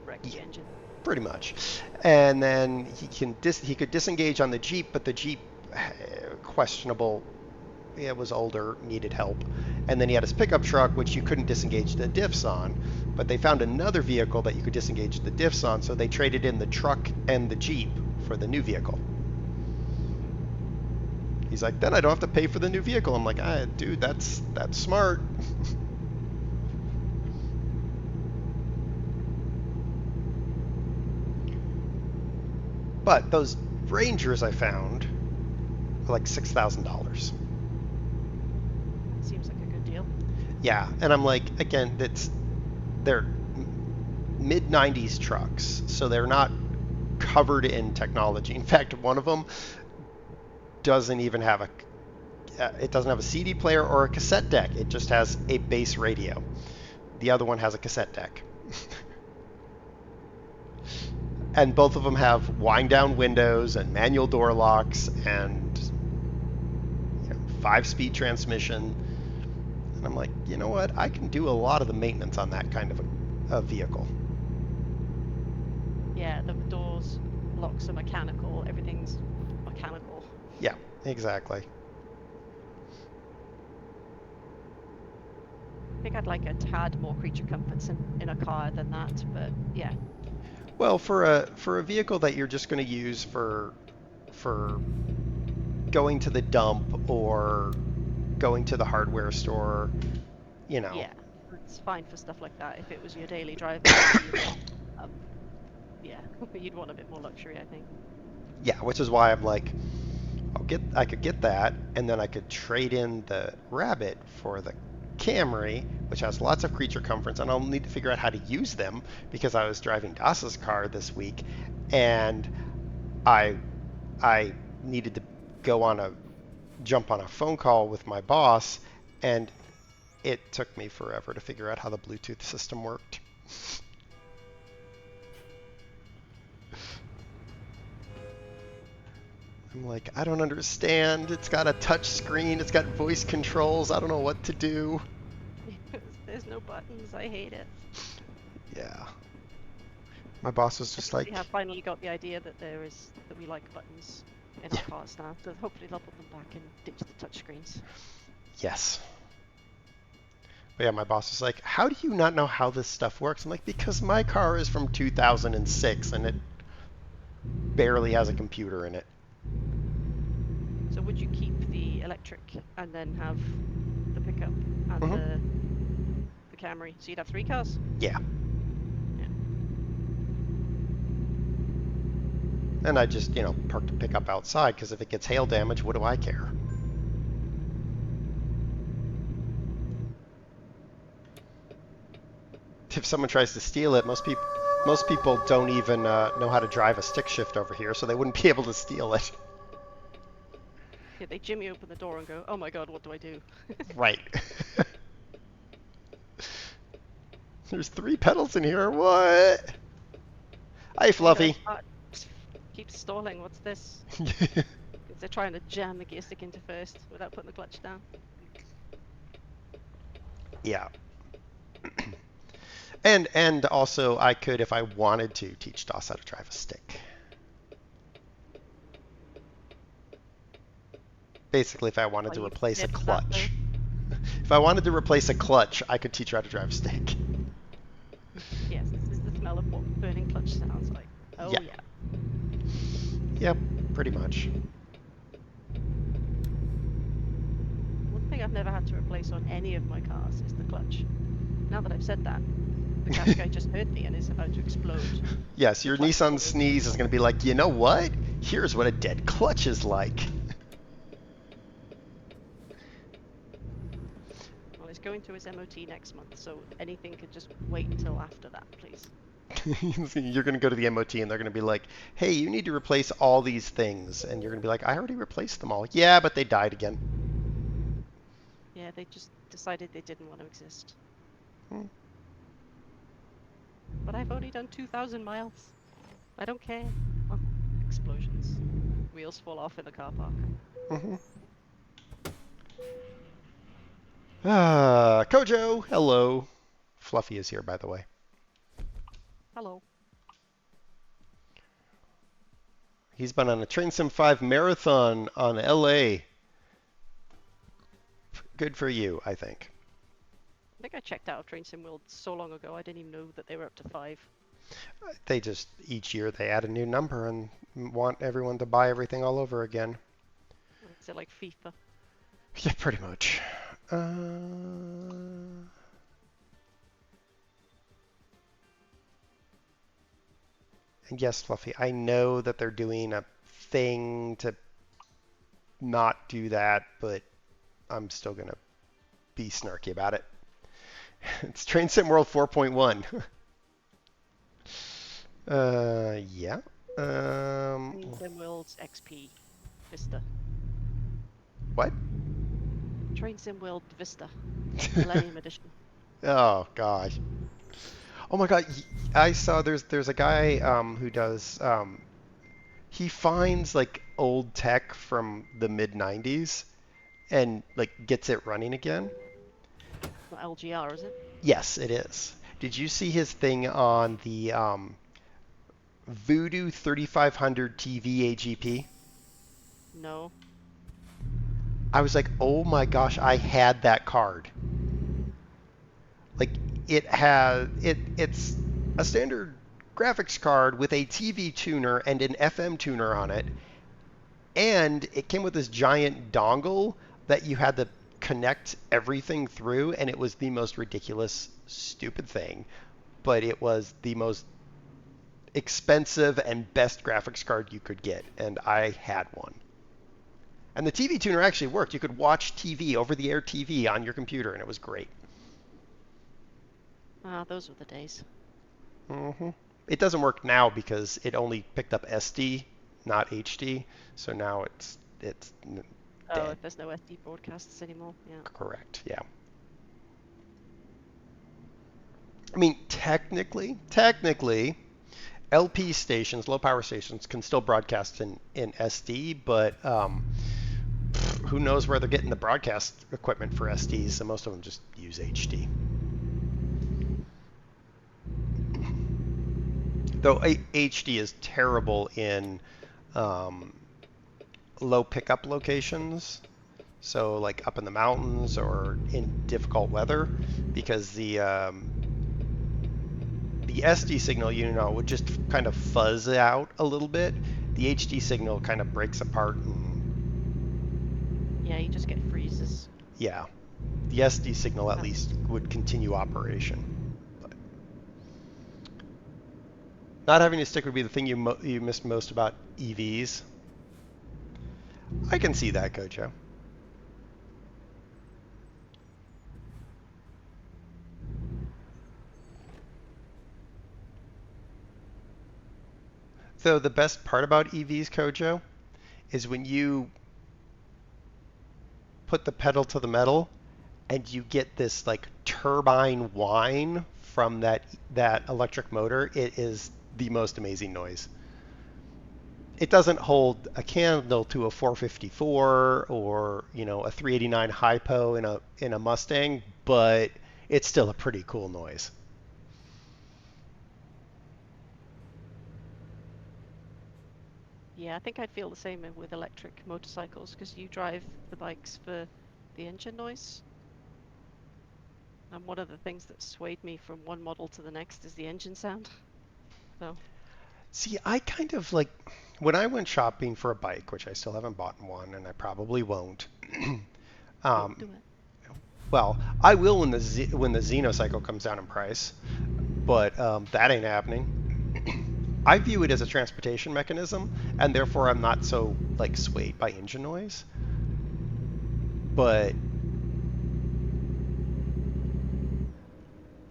wrecked the engine. Pretty much. And then he could disengage on the Jeep, but the Jeep questionable. It was older, needed help, And then he had his pickup truck, which you couldn't disengage the diffs on. But they found another vehicle that you could disengage the diffs on, so they traded in the truck and the Jeep for the new vehicle. He's like, then I don't have to pay for the new vehicle. I'm like, dude, that's smart. But those Rangers I found are like $6,000. Seems like a good deal. Yeah, and I'm like, again, they're mid 90s trucks, so they're not covered in technology. In fact, one of them doesn't even have a CD player or a cassette deck. It just has a base radio. The other one has a cassette deck. And both of them have wind down windows and manual door locks and 5-speed transmission. And I'm like, you know what? I can do a lot of the maintenance on that kind of a vehicle. Yeah, the doors, locks are mechanical, everything's mechanical. Yeah, exactly. I think I'd like a tad more creature comforts in a car than that, but yeah. Well, for a vehicle that you're just going to use for going to the dump or going to the hardware store, Yeah, it's fine for stuff like that. If it was your daily driving, yeah, you'd want a bit more luxury, I think. Yeah, which is why I'm like, I could get that, and then I could trade in the Rabbit for the Camry, which has lots of creature comforts, and I'll need to figure out how to use them because I was driving Das's car this week, and I needed to jump on a phone call with my boss, and it took me forever to figure out how the Bluetooth system worked. I'm like, I don't understand. It's got a touch screen. It's got voice controls. I don't know what to do. There's no buttons. I hate it. Yeah. My boss was just like, We have finally got the idea that we like buttons in our cars now. So hopefully they'll put them back and ditch the touchscreens. yes. But yeah, my boss was like, how do you not know how this stuff works? I'm like, because my car is from 2006 and it barely has a computer in it. So would you keep the electric and then have the pickup and the Camry? So you'd have 3 cars? Yeah. Yeah. And I just, park the pickup outside because if it gets hail damage, what do I care? If someone tries to steal it, most people don't even know how to drive a stick shift over here, so they wouldn't be able to steal it. Yeah, they jimmy open the door and go, oh my god, what do I do? Right. There's 3 pedals in here. What? Hi, Fluffy. Keep stalling. What's this? They're trying to jam the gear stick into first without putting the clutch down. Yeah. And also, I could, if I wanted to, teach DOS how to drive a stick. Basically, if I wanted to replace a clutch. If I wanted to replace a clutch, I could teach her how to drive a stick. Yes, this is the smell of what burning clutch sounds like. Oh yeah. Yep, pretty much. One thing I've never had to replace on any of my cars is the clutch. Now that I've said that, the gas guy just heard me and is about to explode. Yes, your Nissan Sneeze is going to be like, you know what? Here's what a dead clutch is like. Well, he's going to his MOT next month, so anything could just wait until after that, please. You're going to go to the MOT and they're going to be like, hey, you need to replace all these things. And you're going to be like, I already replaced them all. Yeah, but they died again. Yeah, they just decided they didn't want to exist. But I've only done 2,000 miles. I don't care. Oh, explosions. Wheels fall off in the car park. Kojo, hello. Fluffy is here, by the way. Hello. He's been on a Train Sim 5 marathon on LA. Good for you, I think. think I checked out of Train Sim World so long ago, I didn't even know that they were up to 5. They just, each year they add a new number and want everyone to buy everything all over again. Is it like FIFA? Yeah, pretty much. And yes, Fluffy, I know that they're doing a thing to not do that, but I'm still going to be snarky about it. It's Train Sim World 4.1. Yeah. Train Sim World's XP Vista. What? Train Sim World Vista. Millennium Edition. Oh gosh. Oh my God. I saw there's a guy who does he finds like old tech from the mid 90s and like gets it running again. Not LGR, is it? Yes, it is. Did you see his thing on the Voodoo 3500 TV AGP? No. I was like, oh my gosh, I had that card. Like it's a standard graphics card with a TV tuner and an FM tuner on it, and it came with this giant dongle that you had to connect everything through, and it was the most ridiculous, stupid thing, but it was the most expensive and best graphics card you could get, and I had one. And the TV tuner actually worked. You could watch TV, over-the-air TV on your computer, and it was great. Ah, those were the days. Mm-hmm. It doesn't work now because it only picked up SD, not HD. So now it's Oh, dead. if there's no SD broadcasts anymore, yeah. Correct. Yeah. I mean, technically, LP stations, low power stations, can still broadcast in SD, but who knows where they're getting the broadcast equipment for SD? So most of them just use HD. Though HD is terrible in low pickup locations, so like up in the mountains or in difficult weather, because the SD signal, would just kind of fuzz out a little bit. The HD signal kind of breaks apart. Yeah, you just get freezes. Yeah, the SD signal at least would continue operation. Not having a stick would be the thing you missed most about EVs. I can see that, Kojo. So the best part about EVs, Kojo, is when you put the pedal to the metal and you get this like turbine whine from that electric motor. It is the most amazing noise. It doesn't hold a candle to a 454 or a 389 hypo in a Mustang, but it's still a pretty cool noise. Yeah, I think I'd feel the same with electric motorcycles, because you drive the bikes for the engine noise. And one of the things that swayed me from one model to the next is the engine sound. So. See, I kind of like, when I went shopping for a bike, which I still haven't bought one, and I probably won't. Don't do it. Well, I will when the Xenocycle comes down in price, but that ain't happening. I view it as a transportation mechanism, and therefore I'm not so like swayed by engine noise. But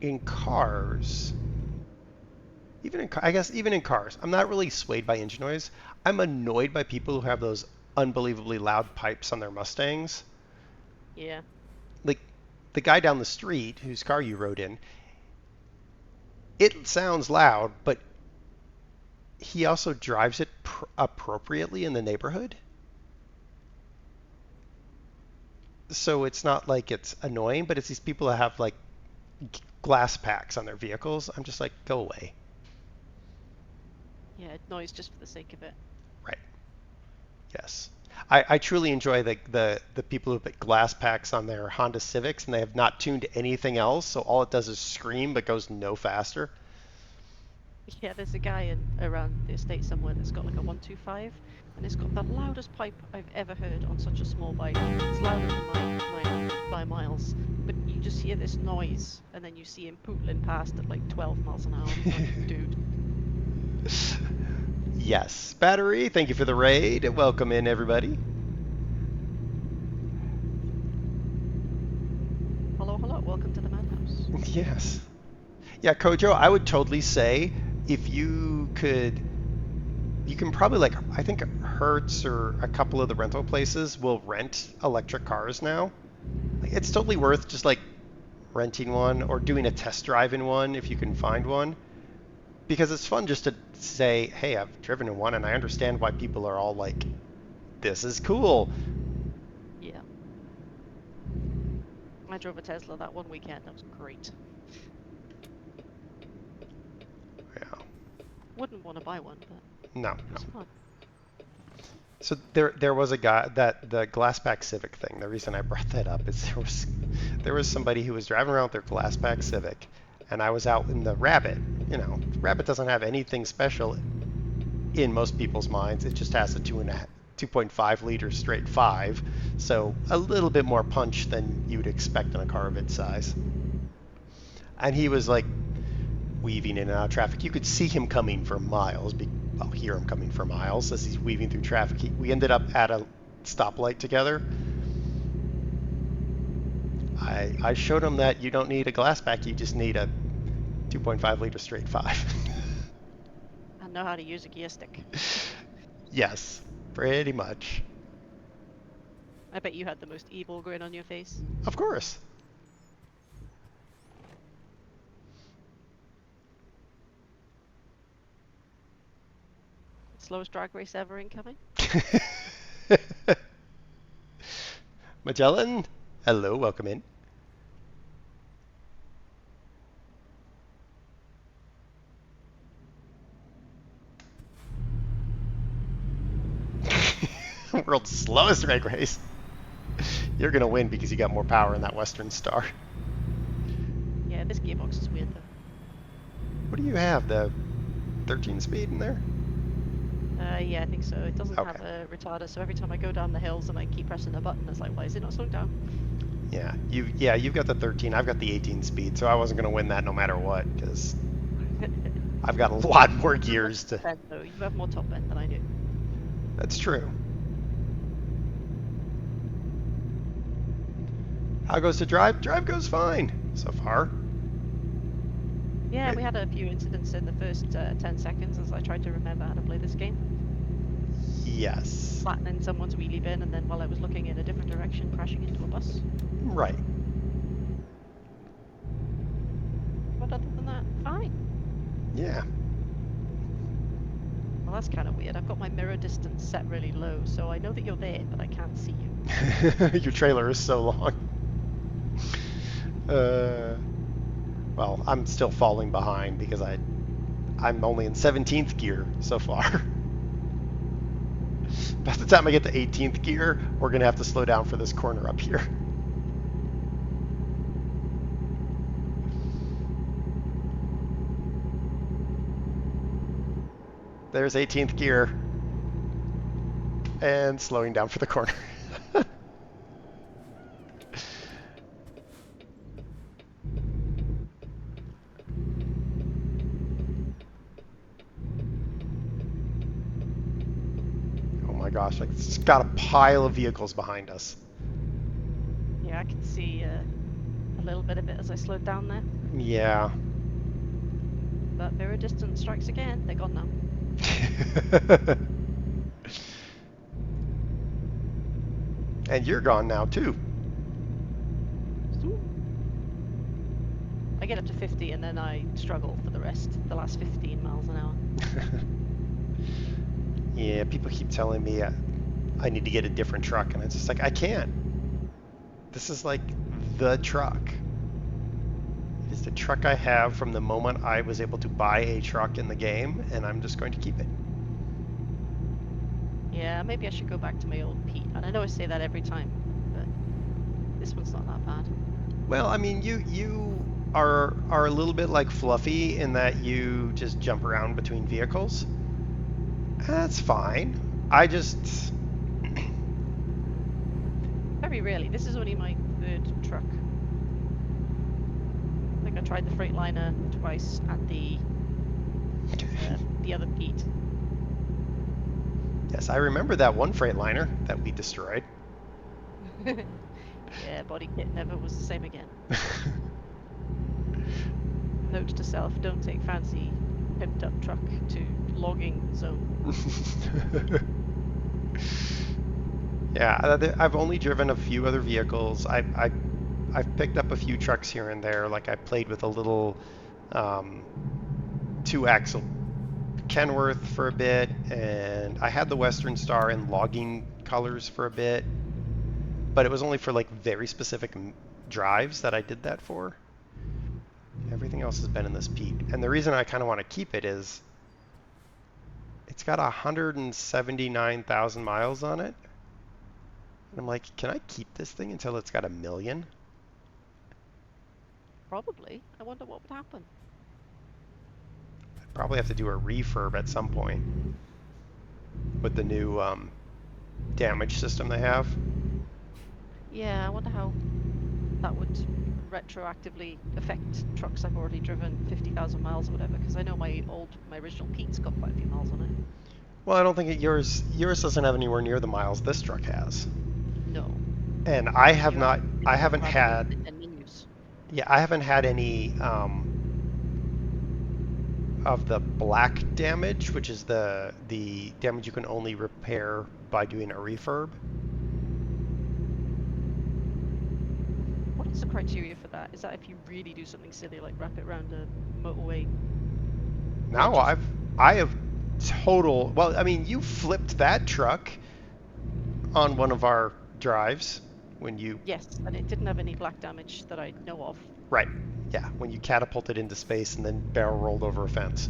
in cars, even in cars, I'm not really swayed by engine noise. I'm annoyed by people who have those unbelievably loud pipes on their Mustangs. Yeah. Like the guy down the street whose car you rode in, it sounds loud, but he also drives it appropriately in the neighborhood. So it's not like it's annoying, but it's these people that have like glass packs on their vehicles. I'm just like, go away. Yeah, noise just for the sake of it. Right. Yes. I truly enjoy the people who put glass packs on their Honda Civics and they have not tuned anything else, so all it does is scream but goes no faster. Yeah, there's a guy around the estate somewhere that's got like a 125, and it's got the loudest pipe I've ever heard on such a small bike. It's louder than mine by miles, but you just hear this noise, and then you see him pootling past at like 12 miles an hour. Like, dude. Yes. Battery, thank you for the raid. Welcome in, everybody. Hello, hello, welcome to the madhouse. Yes. Yeah, Kojo, I would totally say if you could, you can probably like, I think Hertz or a couple of the rental places will rent electric cars now. Like, it's totally worth just like renting one or doing a test drive in one if you can find one. Because it's fun just to say, hey, I've driven in one and I understand why people are all like, this is cool. Yeah. I drove a Tesla that one weekend. That was great. Yeah. Wouldn't want to buy one, but No, it was no. fun. So there was a guy that the Glassback Civic thing. The reason I brought that up is there was somebody who was driving around with their Glassback Civic, and I was out in the Rabbit. You know, Rabbit doesn't have anything special in most people's minds. It just has a 2.5 liter straight 5, so a little bit more punch than you'd expect in a car of its size. And he was like weaving in and out of traffic. You could see him coming for miles. Well, hear him coming for miles as he's weaving through traffic. We ended up at a stoplight together. I showed him that you don't need a glassback, you just need a 2.5 liter straight 5. I know how to use a gear stick. Yes, pretty much. I bet you had the most evil grin on your face. Of course. Slowest drag race ever incoming. Magellan, hello, welcome in. World's slowest drag race. You're gonna win because you got more power in that Western Star. Yeah, this gearbox is weird though. What do you have? The 13 speed in there? Yeah, I think so. It doesn't Okay. have a retarder, so every time I go down the hills and I keep pressing the button, it's like, why is it not slowing down? Yeah, you've got the 13. I've got the 18 speed, so I wasn't gonna win that no matter what because I've got a lot more gears to. End, though. You have more top end than I do. That's true. How goes the drive? Drive goes fine so far. Yeah, we had a few incidents in the first 10 seconds as I tried to remember how to play this game. Yes. Flattening someone's wheelie bin, and then while I was looking in a different direction, crashing into a bus. Right. But other than that, fine. Yeah. Well, that's kind of weird. I've got my mirror distance set really low, so I know that you're there, but I can't see you. Your trailer is so long. Well, I'm still falling behind because I'm only in 17th gear so far. By the time I get to 18th gear, we're gonna have to slow down for this corner up here. There's 18th gear. And slowing down for the corner. Oh my gosh, like it's got a pile of vehicles behind us. Yeah, I can see a little bit of it as I slowed down there. Yeah. But mirror distance strikes again. They're gone now. And you're gone now too. I get up to 50 and then I struggle for the last 15 miles an hour. Yeah, people keep telling me I need to get a different truck, and it's just like, I can't. This is like the truck. It is the truck I have from the moment I was able to buy a truck in the game, and I'm just going to keep it. Yeah, maybe I should go back to my old Pete. And I know I say that every time, but this one's not that bad. Well, I mean, you are a little bit like Fluffy in that you just jump around between vehicles. That's fine. I just Very rarely. This is only my third truck. I think I tried the Freightliner twice and the other Pete. yes, I remember that one Freightliner that we destroyed. Yeah, body kit never was the same again. Note to self, don't take fancy pimped up truck to logging zone. Yeah, I've only driven a few other vehicles. I've picked up a few trucks here and there. Like I played with a little 2-axle Kenworth for a bit, and I had the Western Star in logging colors for a bit, but it was only for like very specific drives that I did that for. Everything else has been in this Pete, and the reason I kind of want to keep it is it's got 179,000 miles on it. And I'm like, can I keep this thing until it's got 1 million? Probably. I wonder what would happen. I'd probably have to do a refurb at some point with the new damage system they have. Yeah, I wonder how that would retroactively affect trucks I've already driven 50,000 miles or whatever, because I know my original Pete's got quite a few miles on it. Well, I don't think yours doesn't have anywhere near the miles this truck has. No. And I haven't had menus. Yeah, I haven't had any of the black damage, which is the damage you can only repair by doing a refurb. What is the criteria for that? Is that if you really do something silly like wrap it around a motorway? No, just- I have total. Well, I mean, you flipped that truck on one of our drives when you. Yes, and it didn't have any black damage that I know of. Right. Yeah, when you catapulted into space and then barrel rolled over a fence,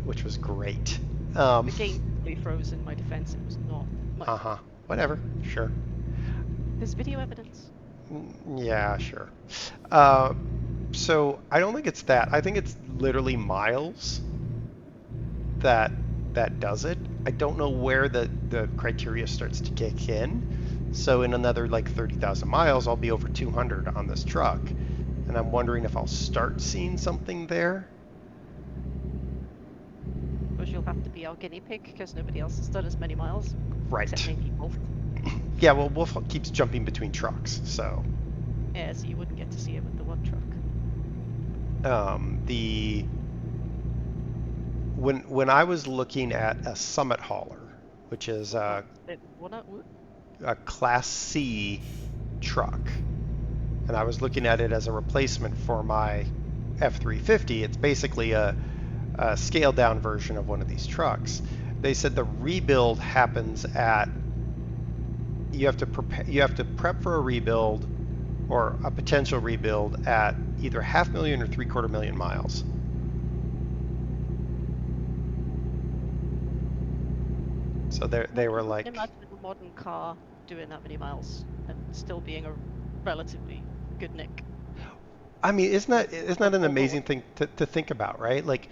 which was great. The game really froze in my defense. It was not much. Whatever. Sure. There's video evidence. Yeah, sure. So I don't think it's that. I think it's literally miles that does it. I don't know where the criteria starts to kick in. So in another like 30,000 miles, I'll be over 200 on this truck. And I'm wondering if I'll start seeing something there. Because you'll have to be our guinea pig because nobody else has done as many miles. Right. Except maybe Wolf. Yeah, well, Wolf keeps jumping between trucks, so. Yeah, so you wouldn't get to see it with the one truck. When I was looking at a Summit hauler, which is a Class C truck, and I was looking at it as a replacement for my F350, it's basically a scaled down version of one of these trucks. They said the rebuild happens at you have to prep for a rebuild or a potential rebuild at either 500,000 or 750,000 miles. So they were like, imagine a modern car doing that many miles and still being a relatively good nick. I mean, isn't that an amazing thing to think about, right? Like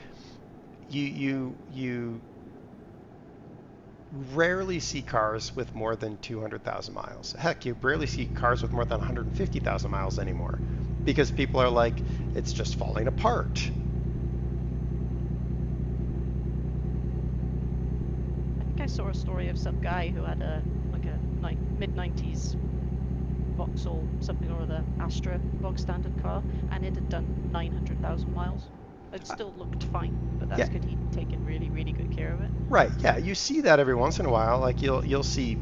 you rarely see cars with more than 200,000 miles. Heck, you rarely see cars with more than 150,000 miles anymore because people are like, it's just falling apart. I think I saw a story of some guy who had a mid-90s Vauxhall something or other Astra bog standard car, and it had done 900,000 miles. It still looked fine, but that's because he'd taken really, really good care of it. Right. Yeah, you see that every once in a while. Like you'll see,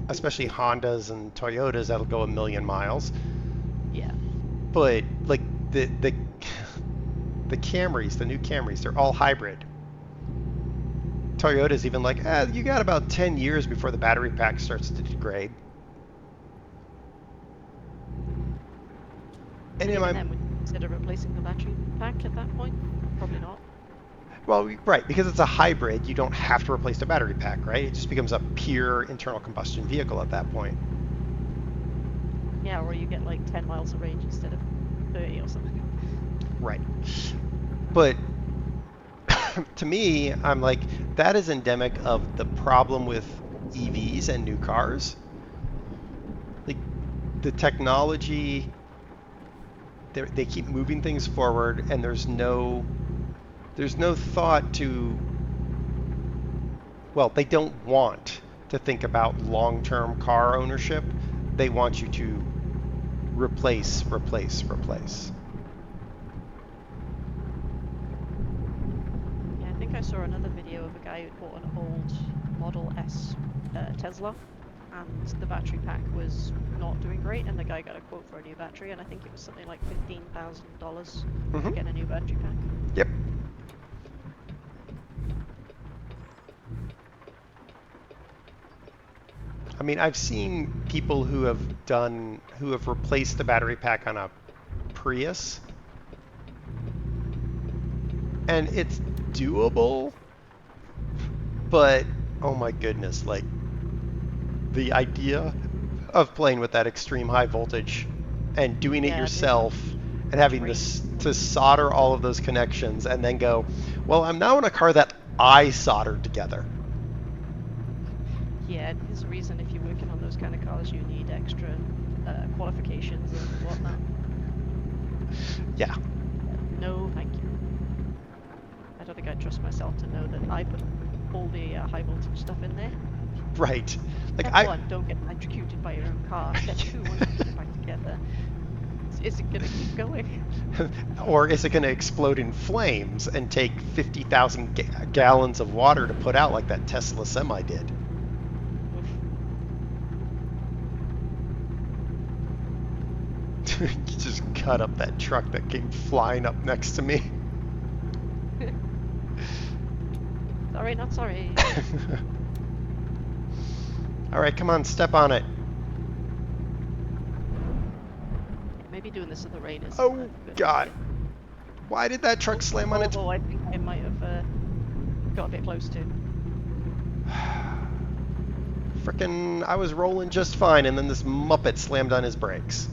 especially Hondas and Toyotas that'll go 1 million miles. Yeah. But like the Camrys, the new Camrys, they're all hybrid. Toyota's even like, you got about 10 years before the battery pack starts to degrade. And Even then, would you consider replacing the battery pack at that point? Probably not. Well, right, because it's a hybrid, you don't have to replace the battery pack, right? It just becomes a pure internal combustion vehicle at that point. Yeah, or you get like 10 miles of range instead of 30 or something. Right. But to me, I'm like, that is endemic of the problem with EVs and new cars. Like, the technology, they keep moving things forward, and there's no thought to, well, they don't want to think about long-term car ownership. They want you to replace, replace, replace. Yeah, I think I saw another video of a guy who bought an old Model S Tesla, and the battery pack was not doing great, and the guy got a quote for a new battery, and I think it was something like $15,000 to get a new battery pack. Yep. I mean, I've seen people who have replaced the battery pack on a Prius, and it's doable, but oh my goodness, like the idea of playing with that extreme high voltage and doing it yourself and having to solder all of those connections and then go, well, I'm now in a car that I soldered together. Yeah, there's a reason if you're working on those kind of cars, you need extra qualifications and whatnot. Yeah. No, thank you. I don't think I'd trust myself to know that I put all the high voltage stuff in there. Right. Like Step one, don't get electrocuted by your own car. Step two, when you put it back together, is it gonna keep going? Or is it going to explode in flames and take 50,000 gallons of water to put out like that Tesla semi did? You just cut up that truck that came flying up next to me. Sorry, not sorry. All right, come on, step on it. Maybe doing this in the rain is. Oh God! Why did that truck slam on its? Although I think I might have got a bit close to. Frickin', I was rolling just fine, and then this Muppet slammed on his brakes.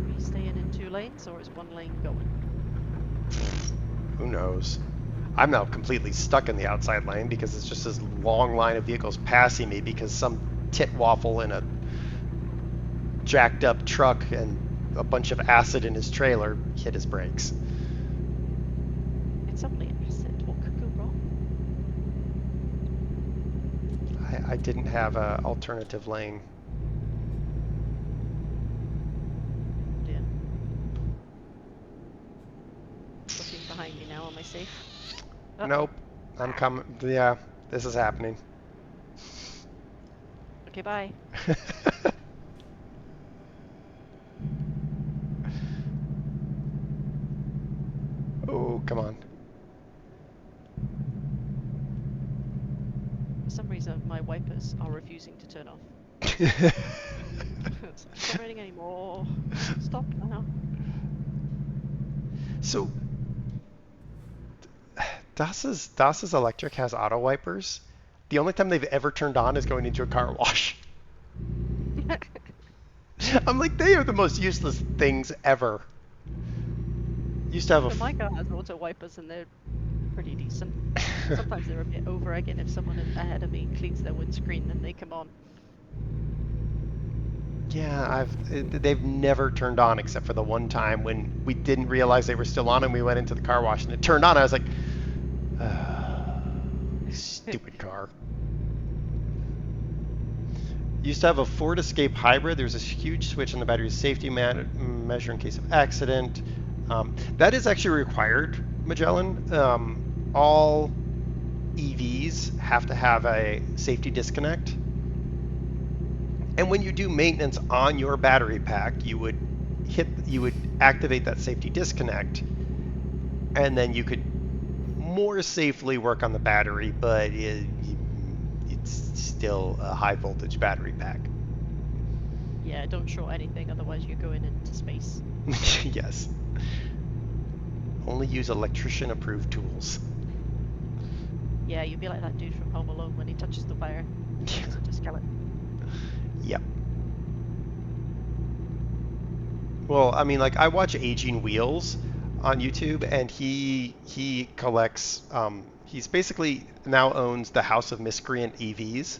Are you staying in 2 lanes, or is 1 lane going? Who knows? I'm now completely stuck in the outside lane because it's just this long line of vehicles passing me because some titwaffle in a jacked up truck and a bunch of acid in his trailer hit his brakes. It's only acid. What could go wrong? I didn't have an alternative lane. Dear. Looking behind me now. Am I safe? Oh. Nope. I'm coming. Yeah, this is happening. Okay, bye. Oh, come on. For some reason, my wipers are refusing to turn off. It's not raining anymore. Stop now. So, Das's electric has auto wipers. The only time they've ever turned on is going into a car wash. I'm like, they are the most useless things ever. Used to have So my car has auto wipers and they're pretty decent. Sometimes they're a bit over egging if someone ahead of me cleans their windscreen and they come on. Yeah, they've never turned on except for the one time when we didn't realize they were still on and we went into the car wash and it turned on. I was like, stupid car. Used to have a Ford Escape hybrid. There's this huge switch on the battery safety measure in case of accident. That is actually required, Magellan. All EVs have to have a safety disconnect. And when you do maintenance on your battery pack, you would activate that safety disconnect, and then you could more safely work on the battery, but it's still a high voltage battery pack. Yeah, don't short anything, otherwise you're going into space. Yes. Only use electrician-approved tools. Yeah, you'd be like that dude from Home Alone when he touches the fire. Turns into a skeleton. Yep. Well, I mean, like I watch Aging Wheels on YouTube, and he collects. He's basically now owns the House of Miscreant EVs.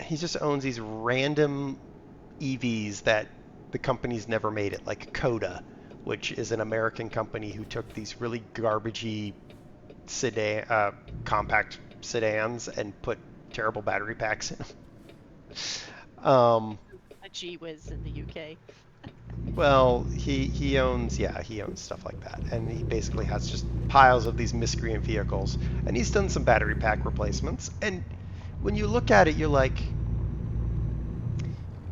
He just owns these random EVs that the company's never made it, like Coda, which is an American company who took these really garbagey sedan, compact sedans and put terrible battery packs in them. A Gee Whiz in the UK. Well, he owns he owns stuff like that, and he basically has just piles of these miscreant vehicles, and he's done some battery pack replacements. And when you look at it, you're like,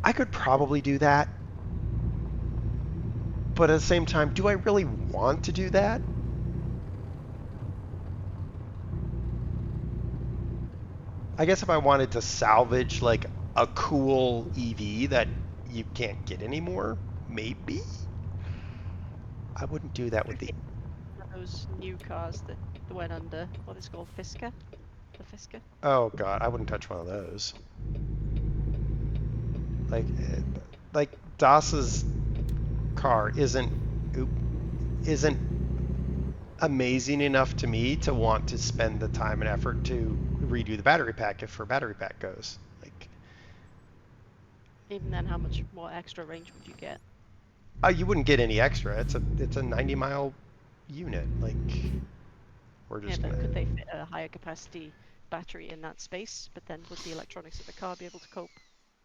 I could probably do that, but at the same time, do I really want to do that? I guess if I wanted to salvage like a cool EV that you can't get anymore, maybe I wouldn't do that with the. Those new cars that went under, what is it called, Fisker? The Fisker? Oh God, I wouldn't touch one of those. Like, like Das's car isn't amazing enough to me to want to spend the time and effort to redo the battery pack if her battery pack goes. Like, Even then, how much more extra range would you get? you wouldn't get any extra. It's a 90-mile unit. Like, we're Yeah, just but gonna. could they fit a higher capacity battery in that space? But then would the electronics of the car be able to cope?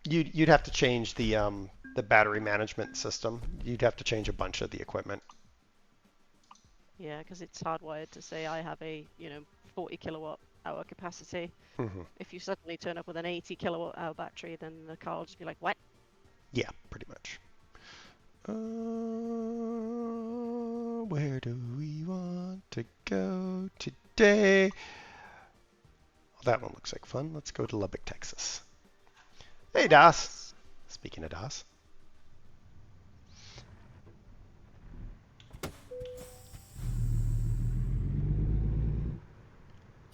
You'd have to change the battery management system. You'd have to change a bunch of the equipment. Yeah, because it's hardwired to say I have a 40 kilowatt hour capacity. Hmm. If you suddenly turn up with an 80 kilowatt hour battery, then the car will just be like, what? Yeah, pretty much. Where do we want to go today? Well, that one looks like fun. Let's go to Lubbock, Texas. Hey, Das. Speaking of Das.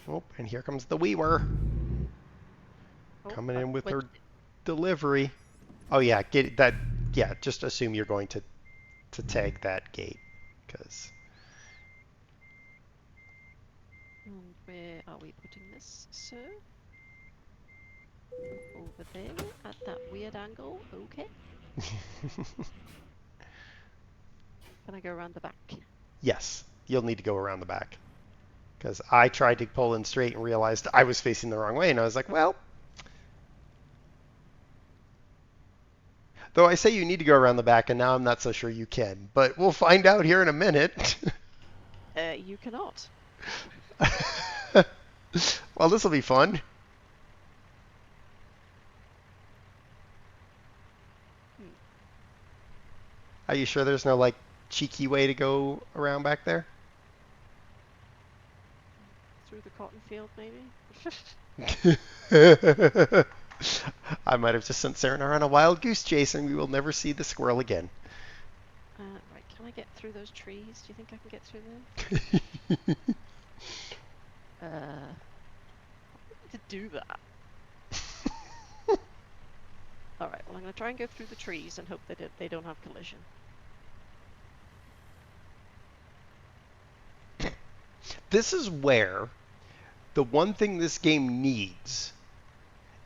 Oh, and here comes the Weaver Oh, coming in with but her delivery. Oh yeah, get that. Yeah, just assume you're going to tag that gate, because And where are we putting this, sir? Over there, at that weird angle. Okay. Can I go around the back? yes, you'll need to go around the back. Because I tried to pull in straight and realized I was facing the wrong way, and I was like, well. Though I say you need to go around the back, and now I'm not so sure you can. But we'll find out here in a minute. You cannot. Well, this will be fun. Are you sure there's no, like, cheeky way to go around back there? Through the cotton field, maybe? I might have just sent Serenaar on a wild goose chase, and we will never see the squirrel again. Right, can I get through those trees? Do you think I can get through them? To do that. Alright, well I'm going to try and go through the trees and hope that they don't have collision. This is where the one thing this game needs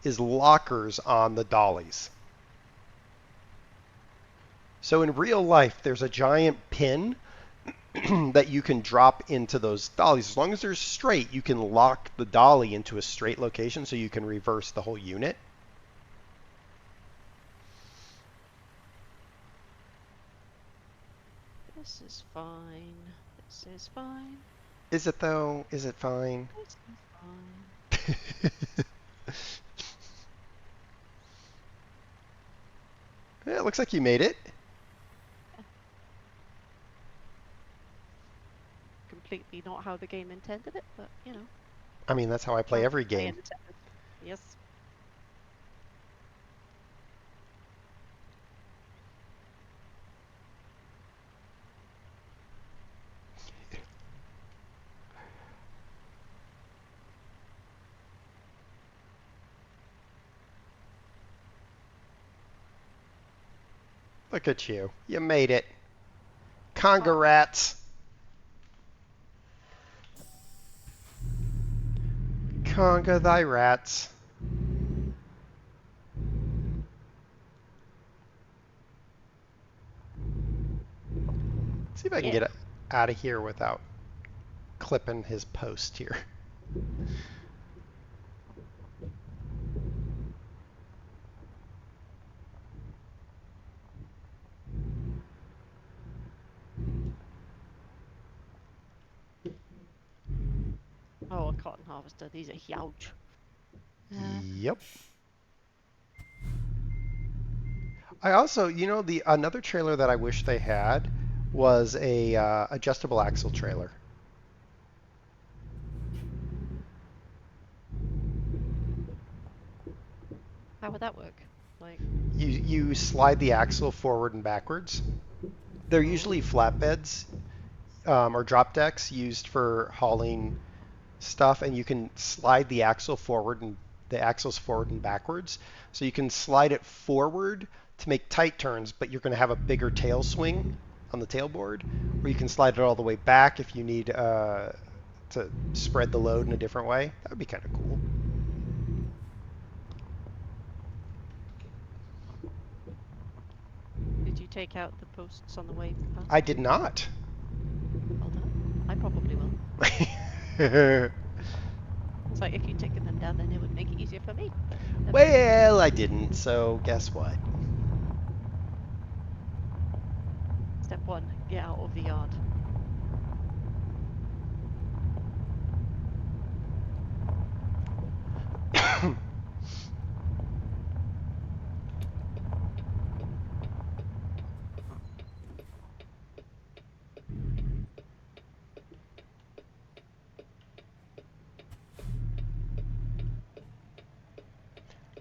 is lockers on the dollies. So in real life, there's a giant pin that you can drop into those dollies. As long as they're straight, you can lock the dolly into a straight location so you can reverse the whole unit. This is fine. This is fine. Is it though? Is it fine? This is fine. Yeah, it looks like you made it. Completely not how the game intended it, but you know. I mean, that's how I play every game. Yes. Look at you. You made it. Conga rats. Conga thy rats. See if I can Yeah. get out of here without clipping his post here. Oh, a cotton harvester. These are huge. Yep. I also, the another trailer that I wish they had was a adjustable axle trailer. How would that work? Like, You slide the axle forward and backwards. They're usually flatbeds or drop decks used for hauling stuff, and you can slide the axle forward and the axles forward and backwards. So you can slide it forward to make tight turns, but you're going to have a bigger tail swing on the tailboard, or you can slide it all the way back if you need to spread the load in a different way. That would be kind of cool. did you take out the posts on the way past? I did not. Well done. I probably will. It's like if you'd taken them down, then it would make it easier for me. But never mind. Well, I didn't, so guess what? Step 1, get out of the yard.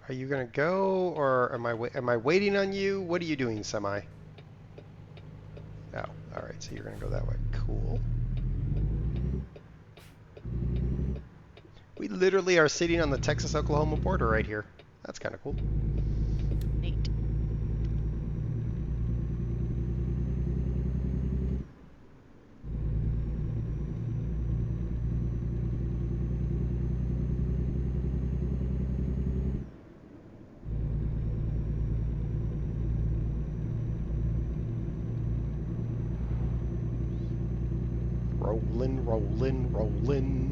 Are you gonna go, or am I waiting on you? What are you doing, Semi? Oh, all right. So you're gonna go that way. Cool. We literally are sitting on the Texas-Oklahoma border right here. That's kind of cool. Neat. Rolling, rolling, rolling.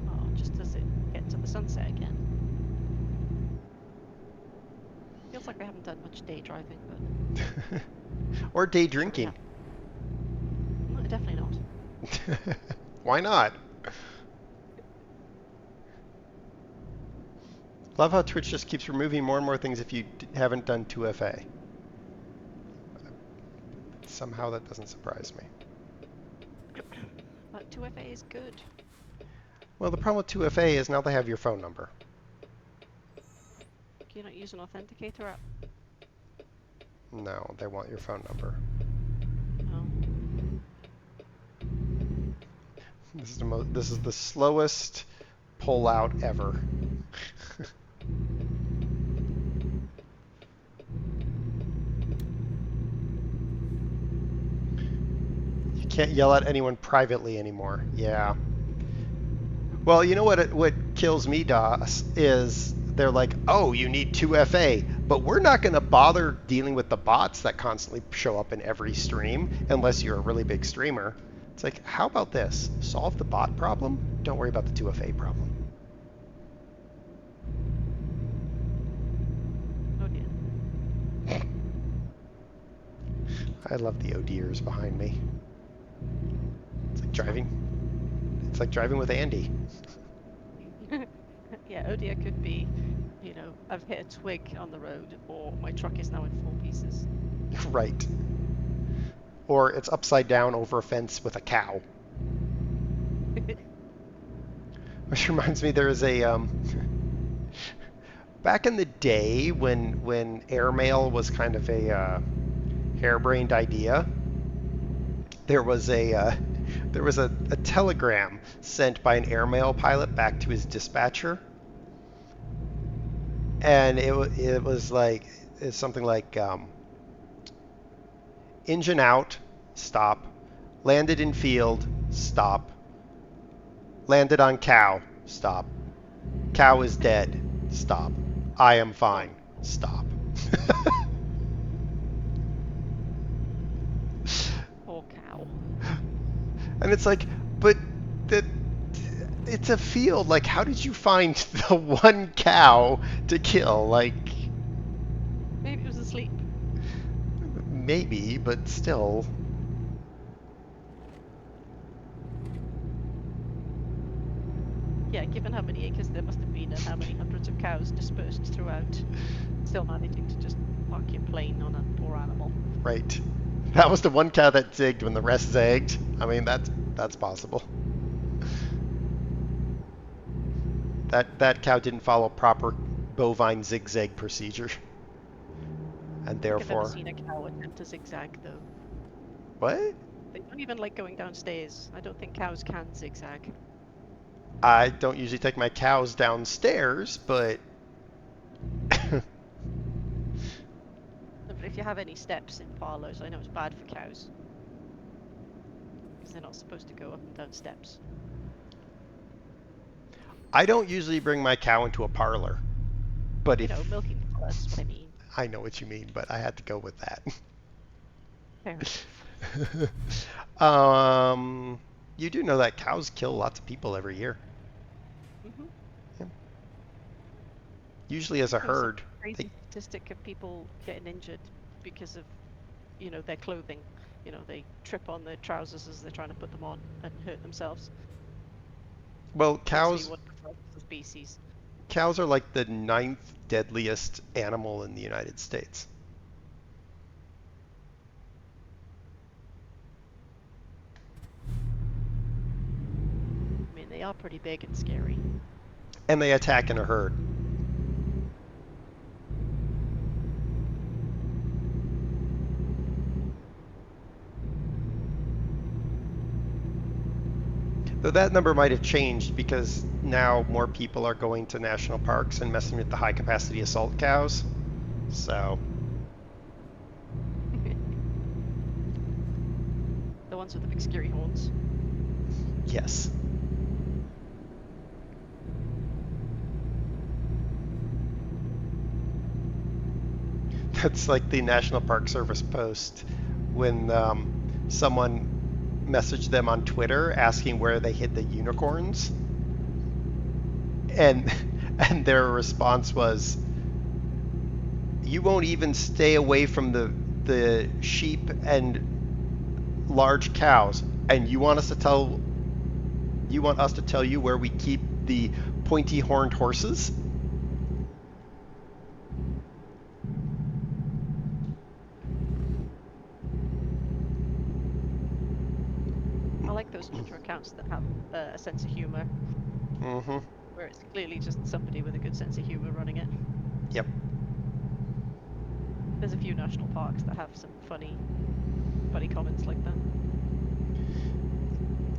Oh, just as it get to the sunset again. Feels like I haven't done much day driving, but Or day drinking. no, definitely not. Why not? Love how Twitch just keeps removing more and more things if you haven't done 2FA. Somehow that doesn't surprise me. But 2FA is good. Well, the problem with 2FA is now they have your phone number. Can you not use an authenticator app? No, they want your phone number. Oh. This is the slowest pullout ever. You can't yell at anyone privately anymore. Yeah. Well, you know what kills me, DOS, is they're like, oh, you need 2FA, but we're not going to bother dealing with the bots that constantly show up in every stream unless you're a really big streamer. It's like, how about this? Solve the bot problem, don't worry about the 2FA problem. Oh dear. I love the ODers behind me. It's like driving with Andy. Yeah, oh dear could be, I've hit a twig on the road, or my truck is now in 4 pieces. Right. Or it's upside down over a fence with a cow. Which reminds me, there is a back in the day when airmail was kind of a harebrained idea. There was a there was a telegram sent by an airmail pilot back to his dispatcher, and it was like it's something like engine out, stop, landed in field, stop, landed on cow, stop, cow is dead, stop, I am fine, stop. Poor cow. And it's like, but the, it's a field. Like, how did you find the one cow to kill? Like, Maybe it was asleep. maybe, but still. Yeah, given how many acres there must have been and how many hundreds of cows dispersed throughout, still managing to just park your plane on a poor animal. Right. That was the one cow that zigged when the rest zagged. I mean, that's possible. That cow didn't follow proper bovine zigzag procedure. And I've therefore... never seen a cow attempt to zigzag, though. What? They don't even like going downstairs. I don't think cows can zigzag. I don't usually take my cows downstairs, but... No, but if you have any steps in parlours, I know it's bad for cows. Because they're not supposed to go up and down steps. I don't usually bring my cow into a parlor. But You if... know, milking parlour, that's what I mean. I know what you mean, but I had to go with that. Fair enough. You do know that cows kill lots of people every year. Mm-hmm. Usually as a There's herd. Crazy statistic of people getting injured because of, you know, their clothing. You know, they trip on their trousers as they're trying to put them on and hurt themselves. Well, Makes me cows wonder if that's the species. cows are like the 9th deadliest animal in the United States. I mean, they are pretty big and scary. And they attack in a herd. Though that number might have changed because now more people are going to national parks and messing with the high capacity assault cows. So, The ones with the big scary horns. yes. That's like the National Park Service post when someone messaged them on Twitter asking where they hid the unicorns, and their response was, "You won't even stay away from the sheep and large cows, and you want us to tell you where we keep the pointy-horned horses?" I like those Twitter accounts that have a sense of humor, Mm-hmm. where it's clearly just somebody with a good sense of humor running it. Yep. There's a few national parks that have some funny comments like that.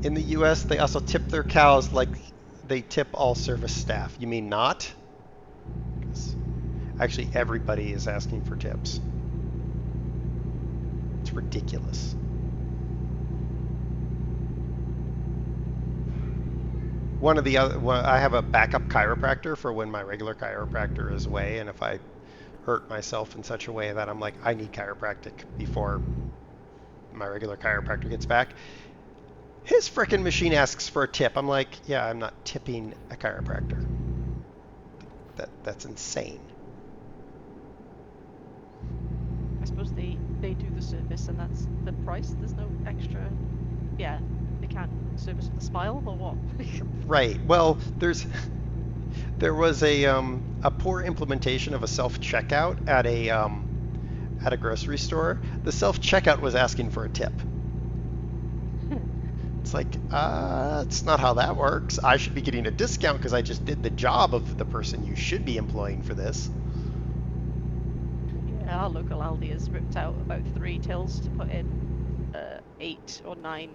In the U.S., they also tip their cows like they tip all service staff. You mean not? 'Cause actually, everybody is asking for tips. It's ridiculous. I have a backup chiropractor for when my regular chiropractor is away, and if I hurt myself in such a way that I'm like, I need chiropractic before my regular chiropractor gets back. His frickin' machine asks for a tip. I'm like, yeah, I'm not tipping a chiropractor. That's insane. I suppose they do the service and that's the price. There's no extra. Yeah, they can't service with a smile or what? Right. Well, there was a poor implementation of a self-checkout at a grocery store. The self-checkout was asking for a tip. It's like, it's not how that works. I should be getting a discount because I just did the job of the person you should be employing for this. Yeah, our local Aldi has ripped out about 3 tills to put in 8 or 9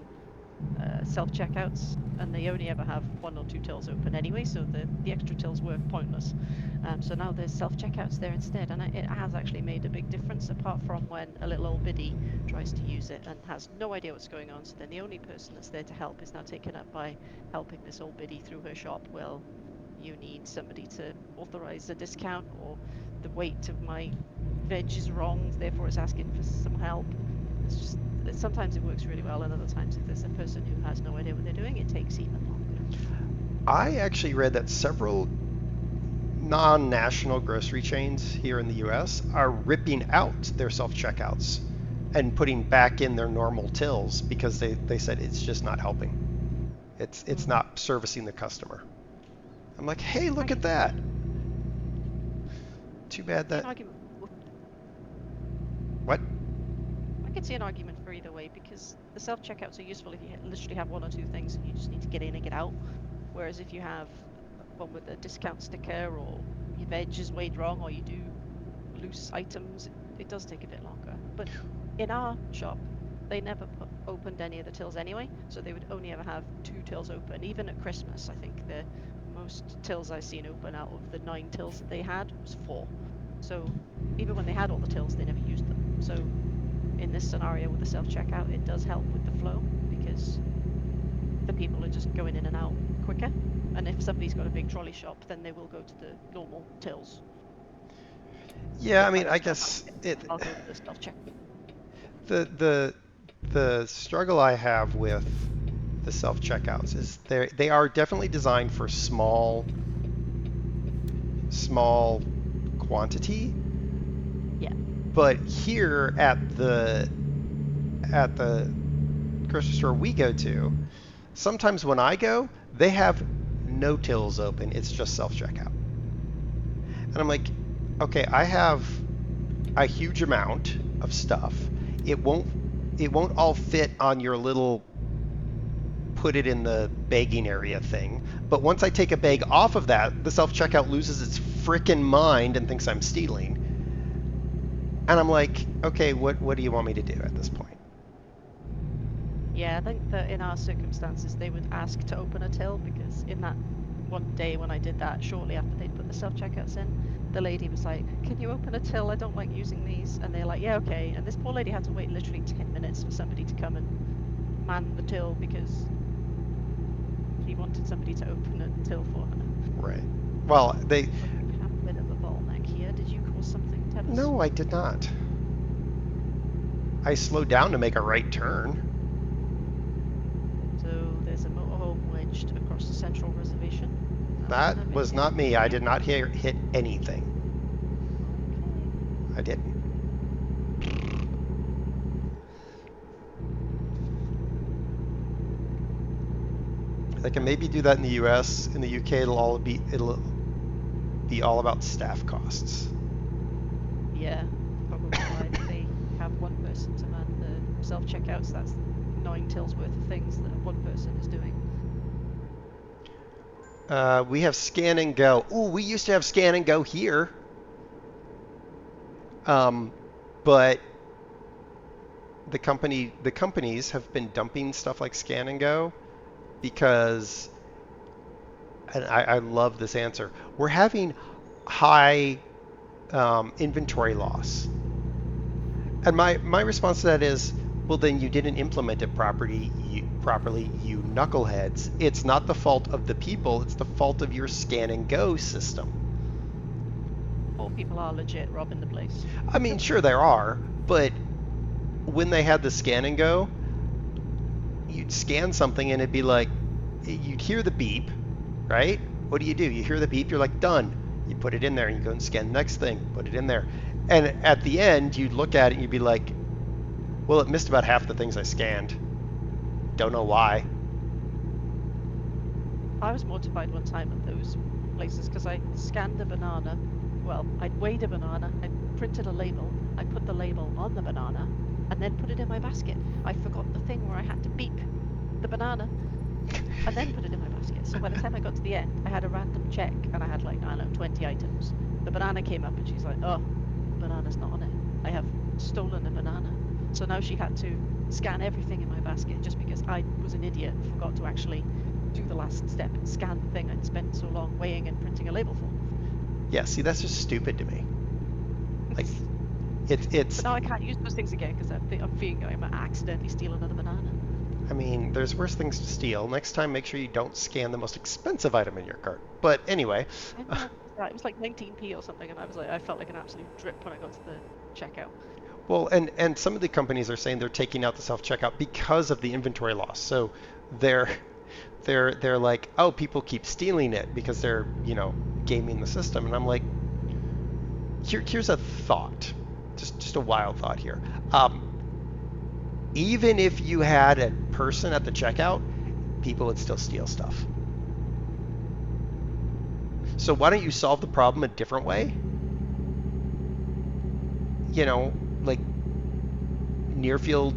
self-checkouts, and they only ever have 1 or 2 tills open anyway, so the extra tills were pointless. So now there's self-checkouts there instead, and it has actually made a big difference, apart from when a little old biddy tries to use it and has no idea what's going on, so then the only person that's there to help is now taken up by helping this old biddy through her shop. Well, you need somebody to authorize a discount, or the weight of my veg is wrong, therefore it's asking for some help. It's just, sometimes it works really well, and other times if there's a person who has no idea what they're doing, it takes even longer. I actually read that several non-national grocery chains here in the US are ripping out their self-checkouts and putting back in their normal tills because they said it's just not helping. It's not servicing the customer. I'm like, hey, look at that. Too bad that... What? I could see an argument for either way, because the self-checkouts are useful if you literally have 1 or 2 things and you just need to get in and get out. Whereas if you have one with a discount sticker, or your veg is weighed wrong, or you do loose items, it does take a bit longer. But in our shop, they never opened any of the tills anyway, so they would only ever have 2 tills open. Even at Christmas, I think the most tills I've seen open out of the 9 tills that they had was 4. So even when they had all the tills, they never used them. So in this scenario with the self-checkout, it does help with the flow, because the people are just going in and out quicker. And if somebody's got a big trolley shop, then they will go to the normal tills. Yeah, I mean, I guess I'll go to the self-check. The struggle I have with the self-checkouts is they are definitely designed for small quantity. Yeah. But here at the grocery store we go to, sometimes when I go, they have no tills open. It's just self-checkout. And I'm like, okay, I have a huge amount of stuff. It won't all fit on your little put it in the bagging area thing. But once I take a bag off of that, the self-checkout loses its frickin' mind and thinks I'm stealing. And I'm like, okay, what do you want me to do at this point? Yeah, I think that in our circumstances, they would ask to open a till, because in that one day when I did that, shortly after they'd put the self-checkouts in, the lady was like, can you open a till? I don't like using these. And they're like, yeah, okay. And this poor lady had to wait literally 10 minutes for somebody to come and man the till, because she wanted somebody to open a till for her. Right. Well, they... You have a bit of a bottleneck here. Did you cause something, Tebas? No, I did not. I slowed down to make a right turn. So there's a motorhome wedged across the central reservation. That was not me. I did not hit anything. Okay. I didn't. I can maybe do that in the US. In the UK, it'll be all about staff costs. Yeah, probably why they have one person to man the self-checkouts. That's 9 tills worth of things that one person is doing. We have scan and go. Ooh, we used to have scan and go here. But the companies have been dumping stuff like scan and go because, and I love this answer, we're having high inventory loss. And my response to that is, well, then you didn't implement it properly, you knuckleheads. It's not the fault of the people, it's the fault of your scan and go system. All people are legit robbing the place. I mean, sure there are, but when they had the scan and go, you'd scan something and it'd be like, you'd hear the beep, right? What do? You hear the beep, you're like, done. You put it in there and you go and scan the next thing, put it in there. And at the end, you'd look at it and you'd be like, well, it missed about half the things I scanned. Don't know why. I was mortified one time at those places because I scanned a banana. Well, I'd weighed a banana, I'd printed a label, I put the label on the banana, and then put it in my basket. I forgot the thing where I had to beep the banana and then put it in my basket. So by the time I got to the end, I had a random check and I had like, I don't know, 20 items. The banana came up and she's like, oh, the banana's not on it. I have stolen a banana. So now she had to scan everything in my basket just because I was an idiot and forgot to actually do the last step and scan the thing I'd spent so long weighing and printing a label for. Yeah, see, that's just stupid to me. Like, it's. But now I can't use those things again because I'm fearing I might accidentally steal another banana. I mean, there's worse things to steal. Next time, make sure you don't scan the most expensive item in your cart. But anyway, I don't know, it was like 19p or something, and I felt like an absolute drip when I got to the checkout. well, and some of the companies are saying they're taking out the self-checkout because of the inventory loss. So they're they're like, oh, people keep stealing it because they're, gaming the system. And I'm like, here's a thought, just a wild thought here. Even if you had a person at the checkout, people would still steal stuff. So why don't you solve the problem a different way? Like near field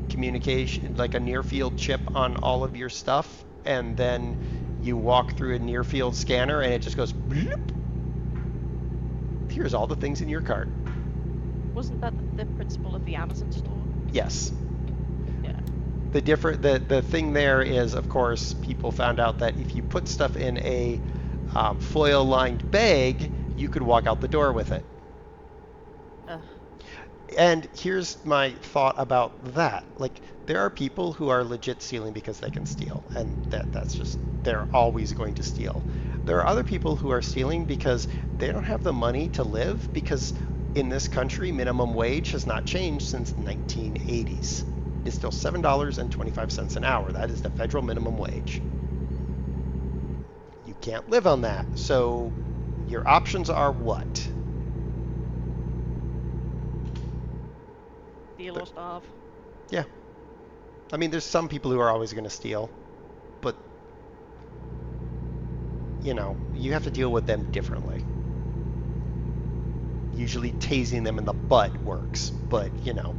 communication, like a near field chip on all of your stuff, and then you walk through a near field scanner and it just goes bloop. Here's all the things in your cart. Wasn't that the principle of the Amazon store? Yes. Yeah. The thing there is, of course, people found out that if you put stuff in a foil-lined bag, you could walk out the door with it. And here's my thought about that. Like, there are people who are legit stealing because they can steal, and that's just, they're always going to steal. There are other people who are stealing because they don't have the money to live, because in this country, minimum wage has not changed since the 1980s. It's still $7.25 an hour. That is the federal minimum wage. You can't live on that. So your options are what? Steal or starve. Yeah. I mean, there's some people who are always going to steal, but, you have to deal with them differently. Usually tasing them in the butt works, but, Yeah, I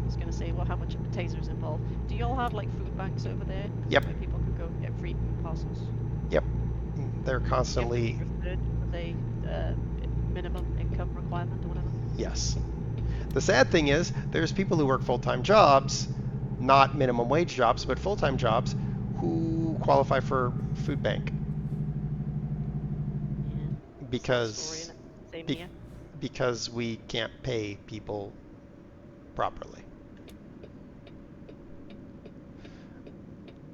was going to say, well, how much of the taser's involved? Do you all have, like, food banks over there? Yep. Where people can go get free food parcels? Yep. They're constantly... With a minimum income requirement or whatever? Yes. The sad thing is, there's people who work full-time jobs, not minimum wage jobs, but full-time jobs, who qualify for food bank. Yeah. Because Same here. because we can't pay people properly.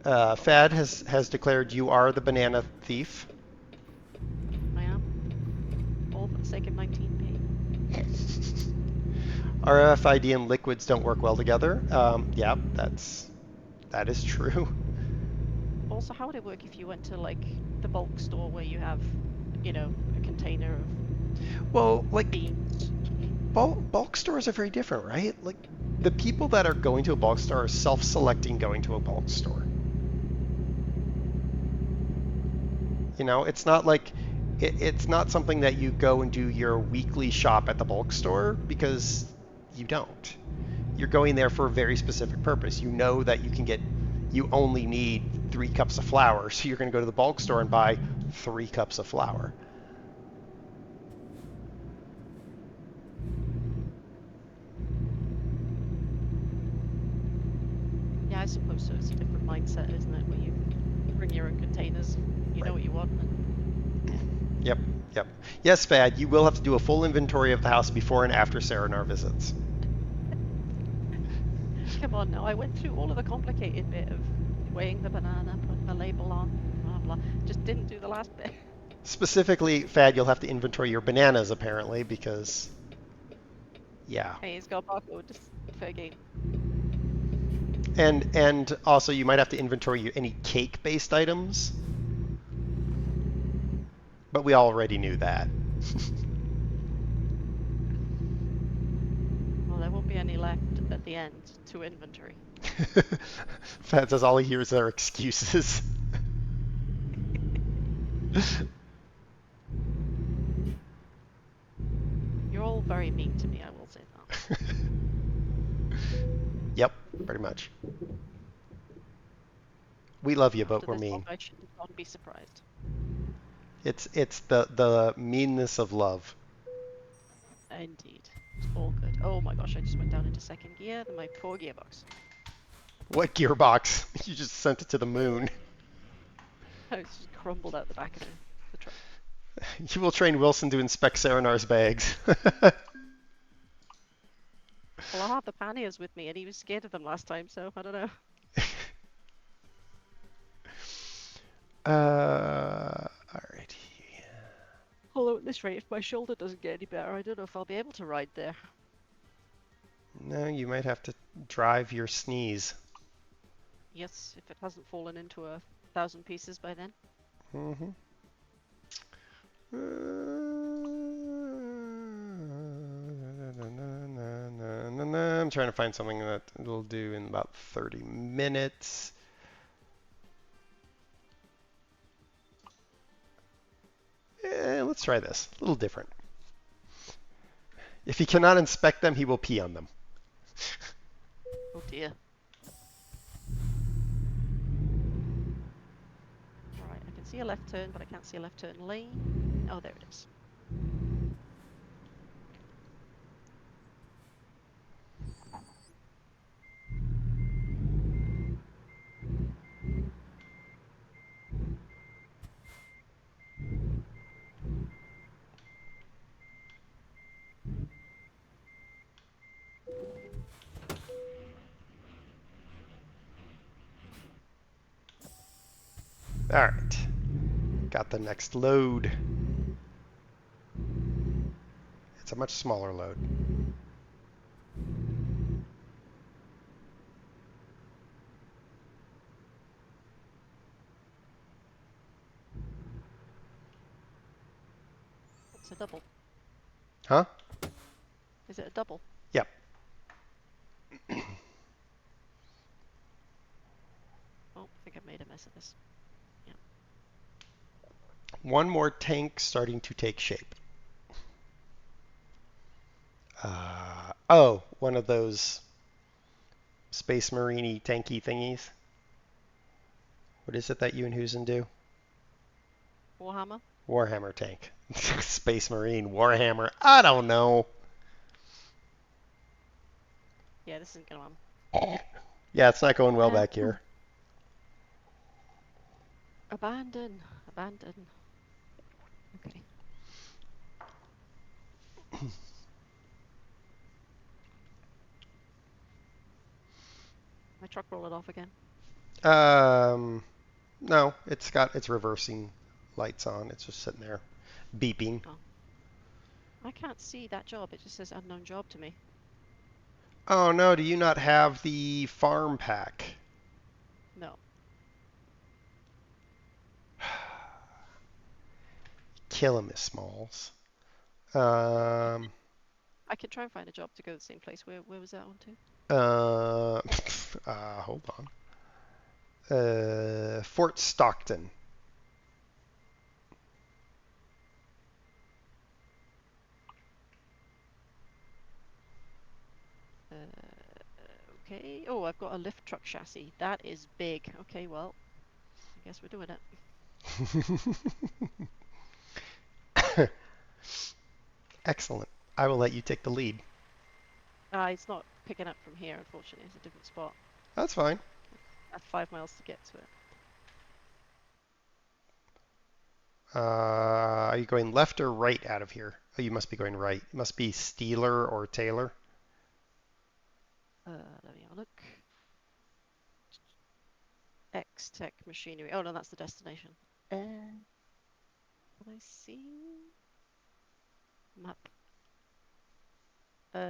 Fad has declared you are the banana thief. I am. All for the sake of 19p. RFID and liquids don't work well together. Yeah, that is true. Also, how would it work if you went to, like, the bulk store where you have, a container of Well, like, beans? bulk stores are very different, right? Like, the people that are going to a bulk store are self-selecting going to a bulk store. It's not like it's not something that you go and do your weekly shop at the bulk store, because you don't. You're going there for a very specific purpose. You know that you only need 3 cups of flour, so you're going to go to the bulk store and buy 3 cups of flour. Yeah, I suppose so. It's a different mindset, isn't it? Where you bring your own containers, you know what you want. Yep. Yes, Fad, you will have to do a full inventory of the house before and after Serenaar visits. Come on now, I went through all of the complicated bit of weighing the banana, putting the label on, blah blah. Just didn't do the last bit. Specifically, Fad, you'll have to inventory your bananas, apparently, because... Yeah. Hey, it's got a barcode, just fair game. And also, you might have to inventory any cake-based items. But we already knew that. Well, there won't be any left at the end to inventory. Fad says all he hears are excuses. You're all very mean to me, I will say that. Yep, pretty much. We love you, but After we're this mean. long, I should not be surprised. It's the meanness of love. Indeed. It's all good. Oh my gosh, I just went down into second gear. Then my poor gearbox. What gearbox? You just sent it to the moon. It's just crumbled out the back of the truck. You will train Wilson to inspect Serenar's bags. Well, I have the panniers with me, and he was scared of them last time, so I don't know. Alrighty. Although at this rate, if my shoulder doesn't get any better, I don't know if I'll be able to ride there. No, you might have to drive your sneeze. Yes, if it hasn't fallen into 1,000 pieces by then. Mm-hmm. I'm trying to find something that it'll do in about 30 minutes. Let's try this. A little different. If he cannot inspect them, he will pee on them. Oh dear. Alright, I can see a left turn, but I can't see a left turn lane. Oh, there it is. Alright. Got the next load. It's a much smaller load. It's a double. Huh? Is it a double? Yep. Oh, I think I've made a mess of this. One more tank starting to take shape. Oh, one of those Space Marine-y tanky thingies. What is it that you and Husen do? Warhammer? Warhammer tank. Space Marine, Warhammer. I don't know. Yeah, this isn't gonna Yeah, it's not going well back here. Abandon. Abandon. Okay. My truck roll it off again. No, it's got its reversing lights on. It's just sitting there, beeping. Oh. I can't see that job. It just says unknown job to me. Oh no, do you not have the farm pack? No. Kill him, Miss Smalls. I could try and find a job to go to the same place. Where was that one to? Hold on. Fort Stockton. Okay. Oh, I've got a lift truck chassis. That is big. Okay, well, I guess we're doing it. Excellent. I will let you take the lead. It's not picking up from here, unfortunately. It's a different spot. That's fine. I have 5 miles to get to it. Are you going left or right out of here? Oh, you must be going right. It must be Steeler or Taylor. Let me have a look. X-Tech Machinery. Oh, no, that's the destination. Can I see? Map.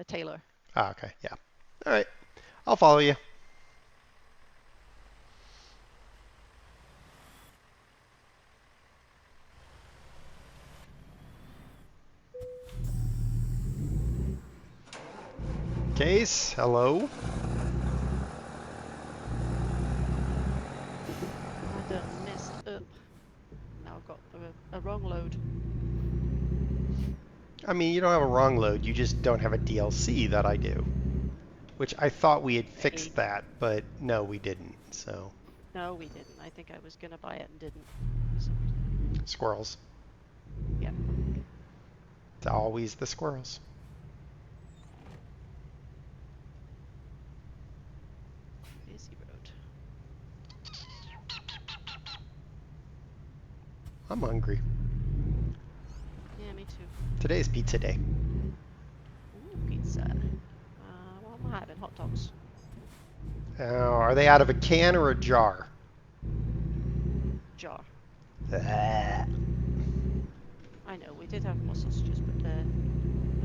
Taylor. Ah, okay. Yeah. All right. I'll follow you. Case, hello. I done messed up. Now I've got a wrong load. I mean, you don't have a wrong load. You just don't have a DLC that I do. Which I thought we had fixed that, but no, we didn't. So. No, we didn't. I think I was gonna buy it and didn't. For some reason. Squirrels. Yeah. It's always the squirrels. I'm hungry. Yeah, me too. Today's pizza day. Ooh, pizza. What am I having? Hot dogs. Are they out of a can or a jar? Jar. Ah. I know, we did have more sausages, but the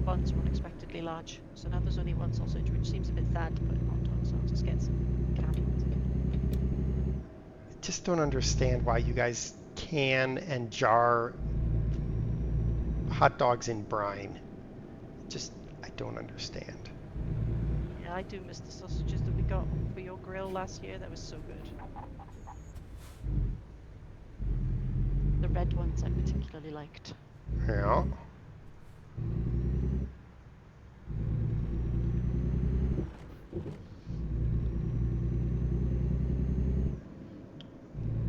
buns were unexpectedly large. So now there's only one sausage, which seems a bit sad to put in hot dogs, so I'll just get some canned ones again. Just don't understand why you guys can and jar hot dogs in brine. Just, I don't understand. Yeah, I do miss the sausages that we got for your grill last year. That was so good. The red ones I particularly liked. Yeah.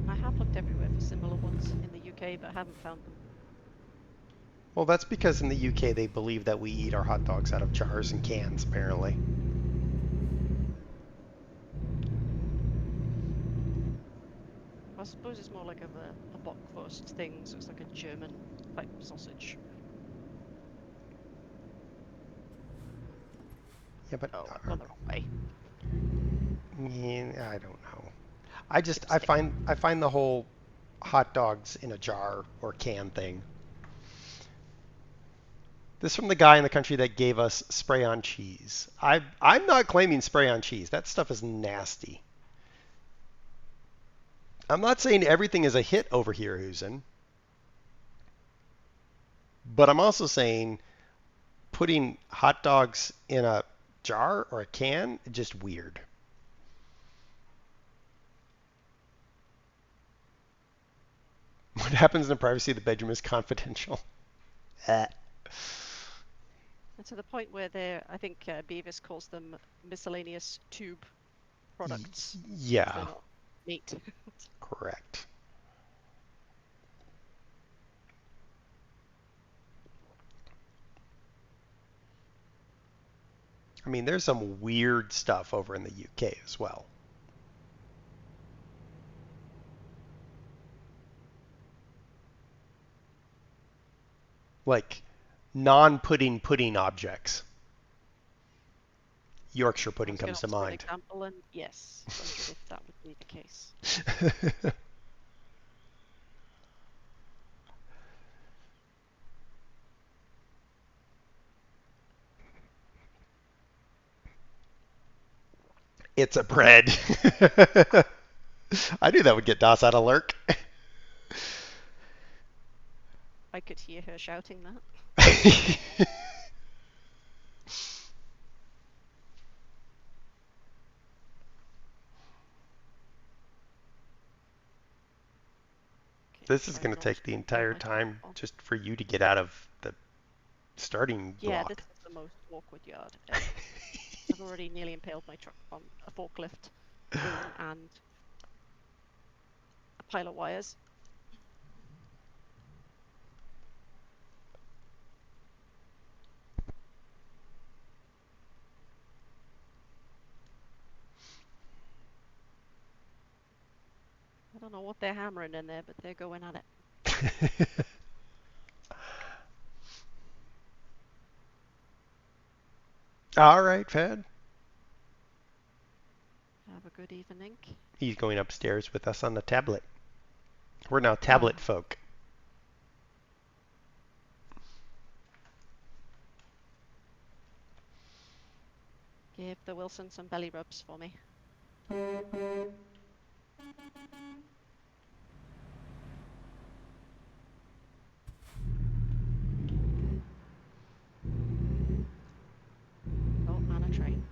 I have looked everywhere for similar ones in the UK, but I haven't found them. Well, that's because in the UK they believe that we eat our hot dogs out of jars and cans, apparently. I suppose it's more like of a Bockwurst thing, so it's like a German type sausage. Yeah, but Oh, I've gone the wrong way. yeah, I don't know. Skip, I skip. find the whole hot dogs in a jar or can thing. This from the guy in the country that gave us spray on cheese. I'm not claiming spray on cheese. That stuff is nasty. I'm not saying everything is a hit over here, Husen. But I'm also saying putting hot dogs in a jar or a can, just weird. What happens in the privacy of the bedroom is confidential. And to the point where I think Beavis calls them miscellaneous tube products. Yeah, They're not meat. correct. I mean, there's some weird stuff over in the UK as well. Like non-pudding pudding objects. Yorkshire I pudding was going comes to to ask for an mind. example, and yes, wondered if that would be the case. It's a bread. I knew that would get DOS out of lurk. I could hear her shouting that. Okay, This is going carrying to on take the to impale entire my truck time on. just for you to get out of the starting Yeah, this block. is the most awkward yard ever. I've already nearly impaled my truck on a forklift, boom, and a pile of wires. I don't know what they're hammering in there, but they're going at it. All right, Fed. Have a good evening. He's going upstairs with us on the tablet. We're now tablet folk. Give the Wilson some belly rubs for me. Oh, and a train.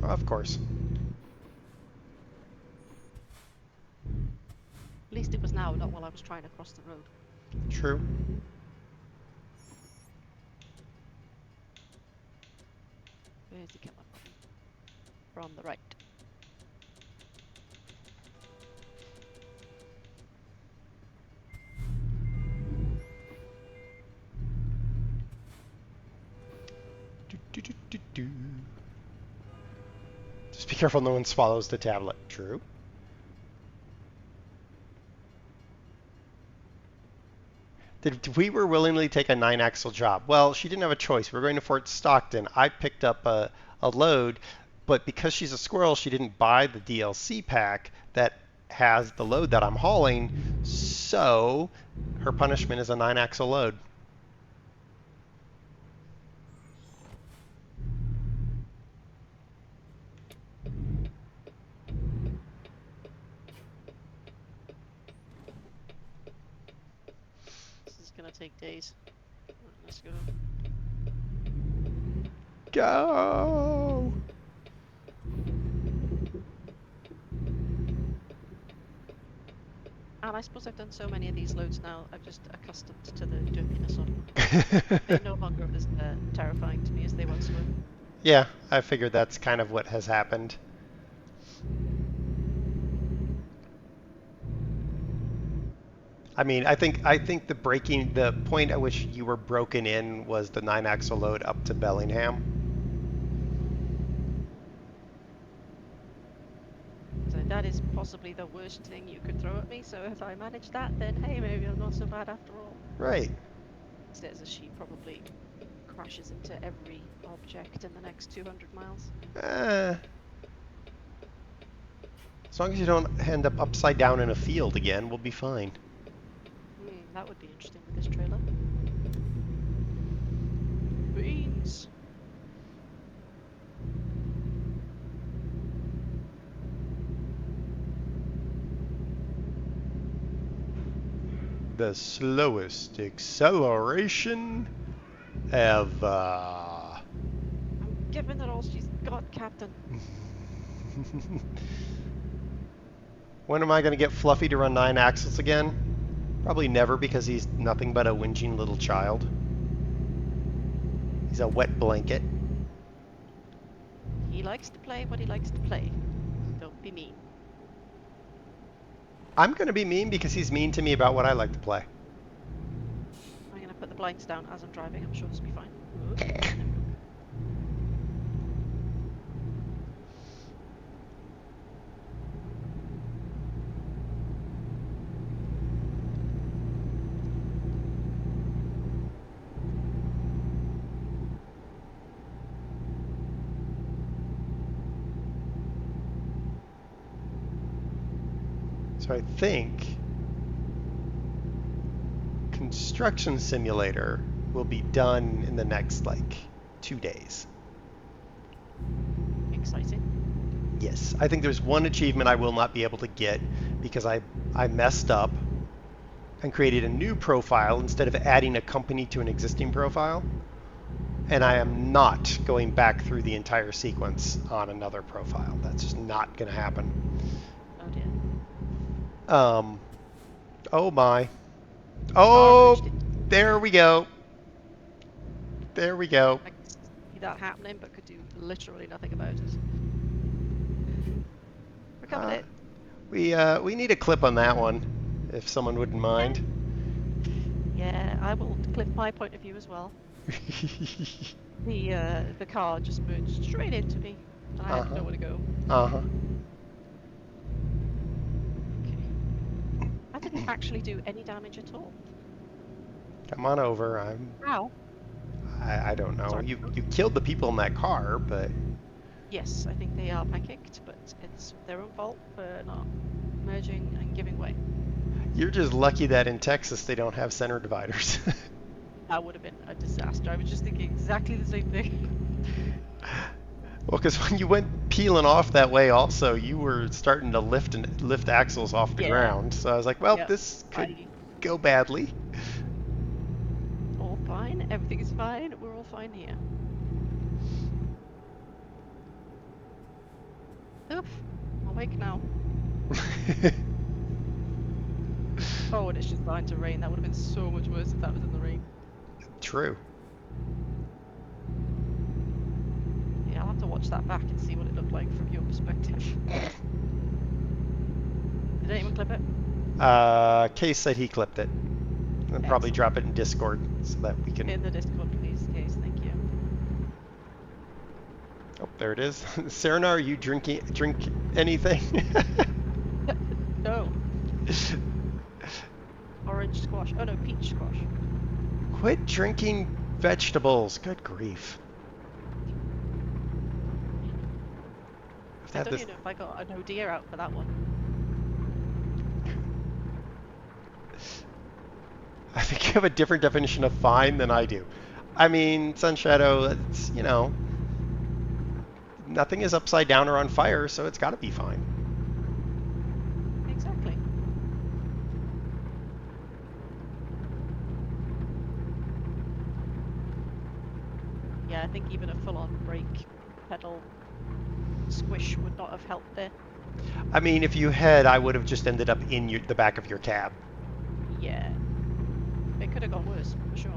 Of course. At least it was now, not while I was trying to cross the road. True. Where's he coming from? From the right. Do. Just be careful no one swallows the tablet. True. We were willingly take a 9-axle job. Well, she didn't have a choice. We were going to Fort Stockton. I picked up a load, but because she's a squirrel, she didn't buy the DLC pack that has the load that I'm hauling. So her punishment is a 9-axle load. This is gonna take days. Right, let's go. Go! And I suppose I've done so many of these loads now, I'm just accustomed to the dirtiness of them. They're no longer as terrifying to me as they once were. Yeah, I figured that's kind of what has happened. I mean, I think the point at which you were broken in was the 9-axle load up to Bellingham. So that is possibly the worst thing you could throw at me, so if I manage that, then hey, maybe I'm not so bad after all. Right. There's a sheep probably crashes into every object in the next 200 miles. As long as you don't end up upside down in a field again, we'll be fine. That would be interesting with this trailer. Beans! The slowest acceleration ever. I'm giving it all she's got, Captain. When am I going to get Fluffy to run 9 axles again? Probably never, because he's nothing but a whinging little child. He's a wet blanket. He likes to play what he likes to play. Don't be mean. I'm going to be mean because he's mean to me about what I like to play. I'm gonna put the blinds down as I'm driving, I'm sure this will be fine. So I think Construction Simulator will be done in the next, 2 days. Exciting. Yes. I think there's one achievement I will not be able to get because I messed up and created a new profile instead of adding a company to an existing profile. And I am not going back through the entire sequence on another profile. That's just not going to happen. Oh dear. Oh my. Oh, reached it. there we go. There we go. I can see that happening, but could do literally nothing about it. We're coming in. We need a clip on that one, if someone wouldn't mind. Yeah, I will clip my point of view as well. The car just merged straight into me, and I had nowhere to go. Uh-huh. Okay. I didn't actually do any damage at all. Come on over. Ow. I don't know. Sorry. You killed the people in that car, but Yes, I think they are pancaked, but it's their own fault for not merging and giving way. you're just lucky that in Texas they don't have center dividers. That would have been a disaster. I was just thinking exactly the same thing. Well, because when you went peeling off that way, also you were starting to lift axles off the Yeah. ground. So I was like, well, Yep. this could go badly. All fine. Everything is fine. We're all fine here. Oof. Awake now. Oh, and it's just starting to rain. That would have been so much worse if that was in the rain. True. Yeah, I'll have to watch that back and see what it looked like from your perspective. Did anyone clip it? Case said he clipped it. And probably Excellent. drop it in Discord so that we can. In the Discord, please, Case. Thank you. Oh, there it is. Serenaar, you drink anything? No. Orange squash. Oh no, peach squash. Quit drinking vegetables. Good grief. I've I had don't this. even know if I got an ODR out for that one. I think you have a different definition of fine than I do. I mean, Sunshadow, it's, nothing is upside down or on fire, so it's got to be fine. Exactly. Yeah, I think even a full-on brake pedal squish would not have helped there. I mean, if you had, I would have just ended up in the back of your cab. Yeah. It could have gone worse, for sure.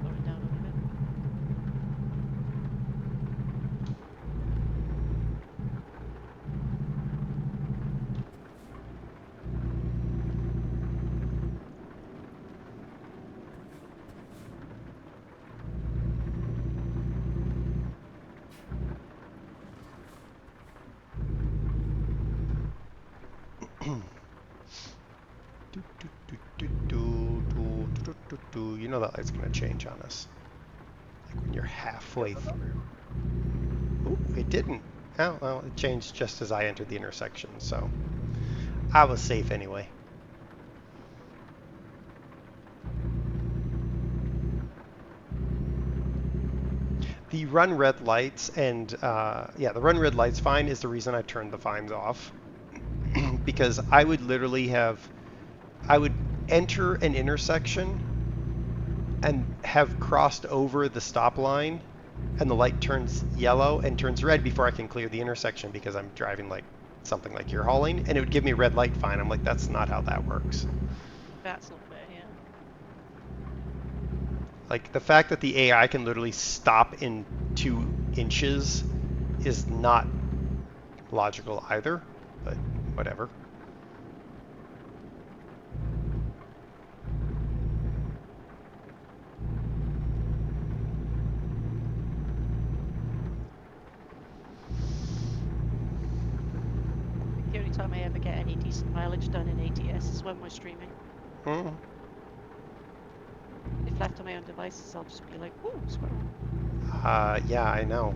Slowing down a little bit. You know that light's going to change on us. Like when you're halfway through. Ooh, it didn't. Oh, well, it changed just as I entered the intersection, so I was safe anyway. The run red lights and, yeah, the run red lights fine is the reason I turned the fines off. Because I would literally I would enter an intersection and have crossed over the stop line, and the light turns yellow and turns red before I can clear the intersection because I'm driving like something like you're hauling, and it would give me a red light fine. I'm like, that's not how that works. That's not fair, yeah. Like, the fact that the AI can literally stop in 2 inches is not logical either, but whatever. The only time I ever get any decent mileage done in ATS is when we're streaming. Hmm. If left on my own devices, I'll just be like, ooh, squirrel. Yeah, I know.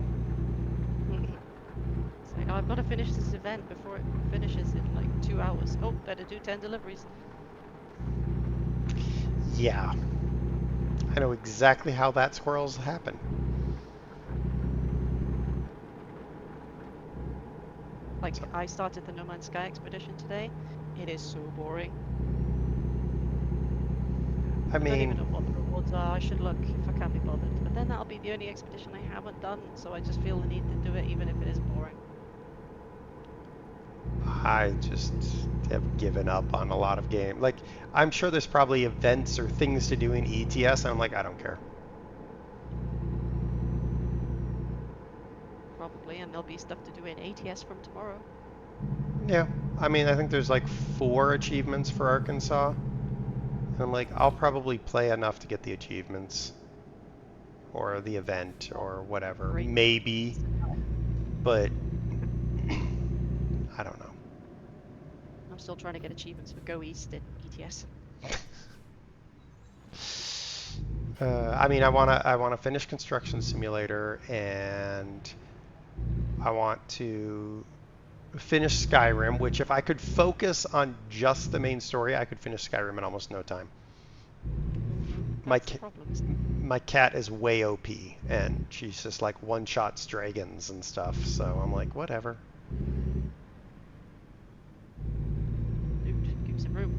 It's like, oh, I've got to finish this event before it finishes in like 2 hours. Oh, better do 10 deliveries. Yeah. I know exactly how that squirrels happen. Like, I started the No Man's Sky expedition today. It is so boring. I I don't even know mean, what the rewards are. I should look if I can't be bothered. But then that'll be the only expedition I haven't done, so I just feel the need to do it even if it is boring. I just have given up on a lot of game. Like, I'm sure there's probably events or things to do in ETS, and I'm like, I don't care. Probably, and there'll be stuff to do in ATS from tomorrow. Yeah, I mean, I think there's like 4 achievements for Arkansas. And I'm like, I'll probably play enough to get the achievements. Or the event, or whatever. Great. Maybe. But, I don't know. I'm still trying to get achievements for Go East in ETS. I mean, I wanna finish Construction Simulator, and I want to finish Skyrim, which if I could focus on just the main story, I could finish Skyrim in almost no time. That's the problem, isn't it? My cat is way OP, and she's just like one-shots dragons and stuff, so I'm like, whatever. Dude, give me some room.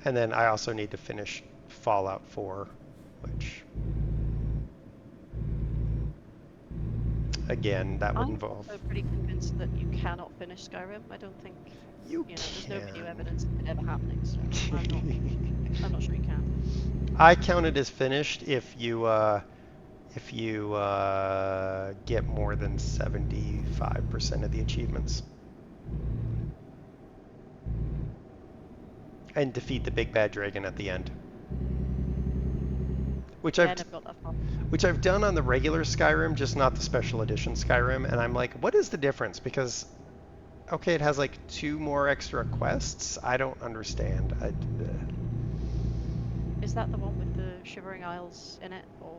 And then I also need to finish Fallout 4, which, again, that would I'm involve... also pretty convinced that you cannot finish Skyrim. I don't think, You know, there's no video can. evidence of it ever happening, so I'm not sure you can. I count it as finished if you get more than 75% of the achievements. And defeat the big bad dragon at the end. Which Yeah, I've got that far. which I've done on the regular Skyrim, just not the special edition Skyrim, and I'm like, what is the difference? Because, okay, it has like 2 more extra quests. I don't understand. Is that the one with the Shivering Isles in it, or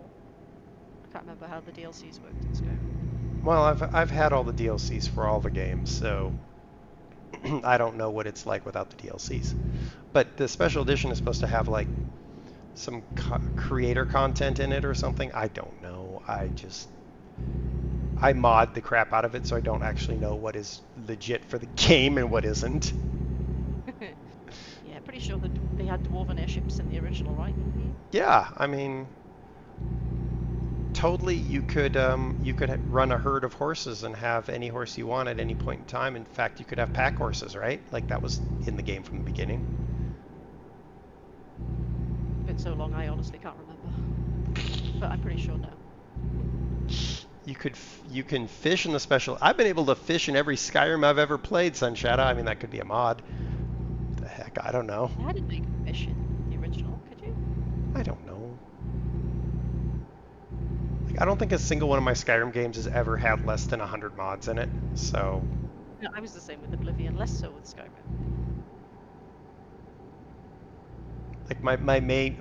I can't remember how the DLCs worked in Skyrim. Well, I've had all the DLCs for all the games, so I don't know what it's like without the DLCs. But the special edition is supposed to have like some creator content in it or something. I don't know. I mod the crap out of it, so I don't actually know what is legit for the game and what isn't. Yeah, pretty sure that they had dwarven airships in the original, right? Yeah, I mean, totally. You could run a herd of horses and have any horse you want at any point in time. In fact, you could have pack horses, right? Like that was in the game from the beginning. Been so long, I honestly can't remember. But I'm pretty sure no. You can fish in the special. I've been able to fish in every Skyrim I've ever played, Sunshadow. I mean, that could be a mod. The heck, I don't know. How did they fish in the original? Could you? I don't know. Like, I don't think a single one of my Skyrim games has ever had less than 100 mods in it. So. No, I was the same with Oblivion, less so with Skyrim. Like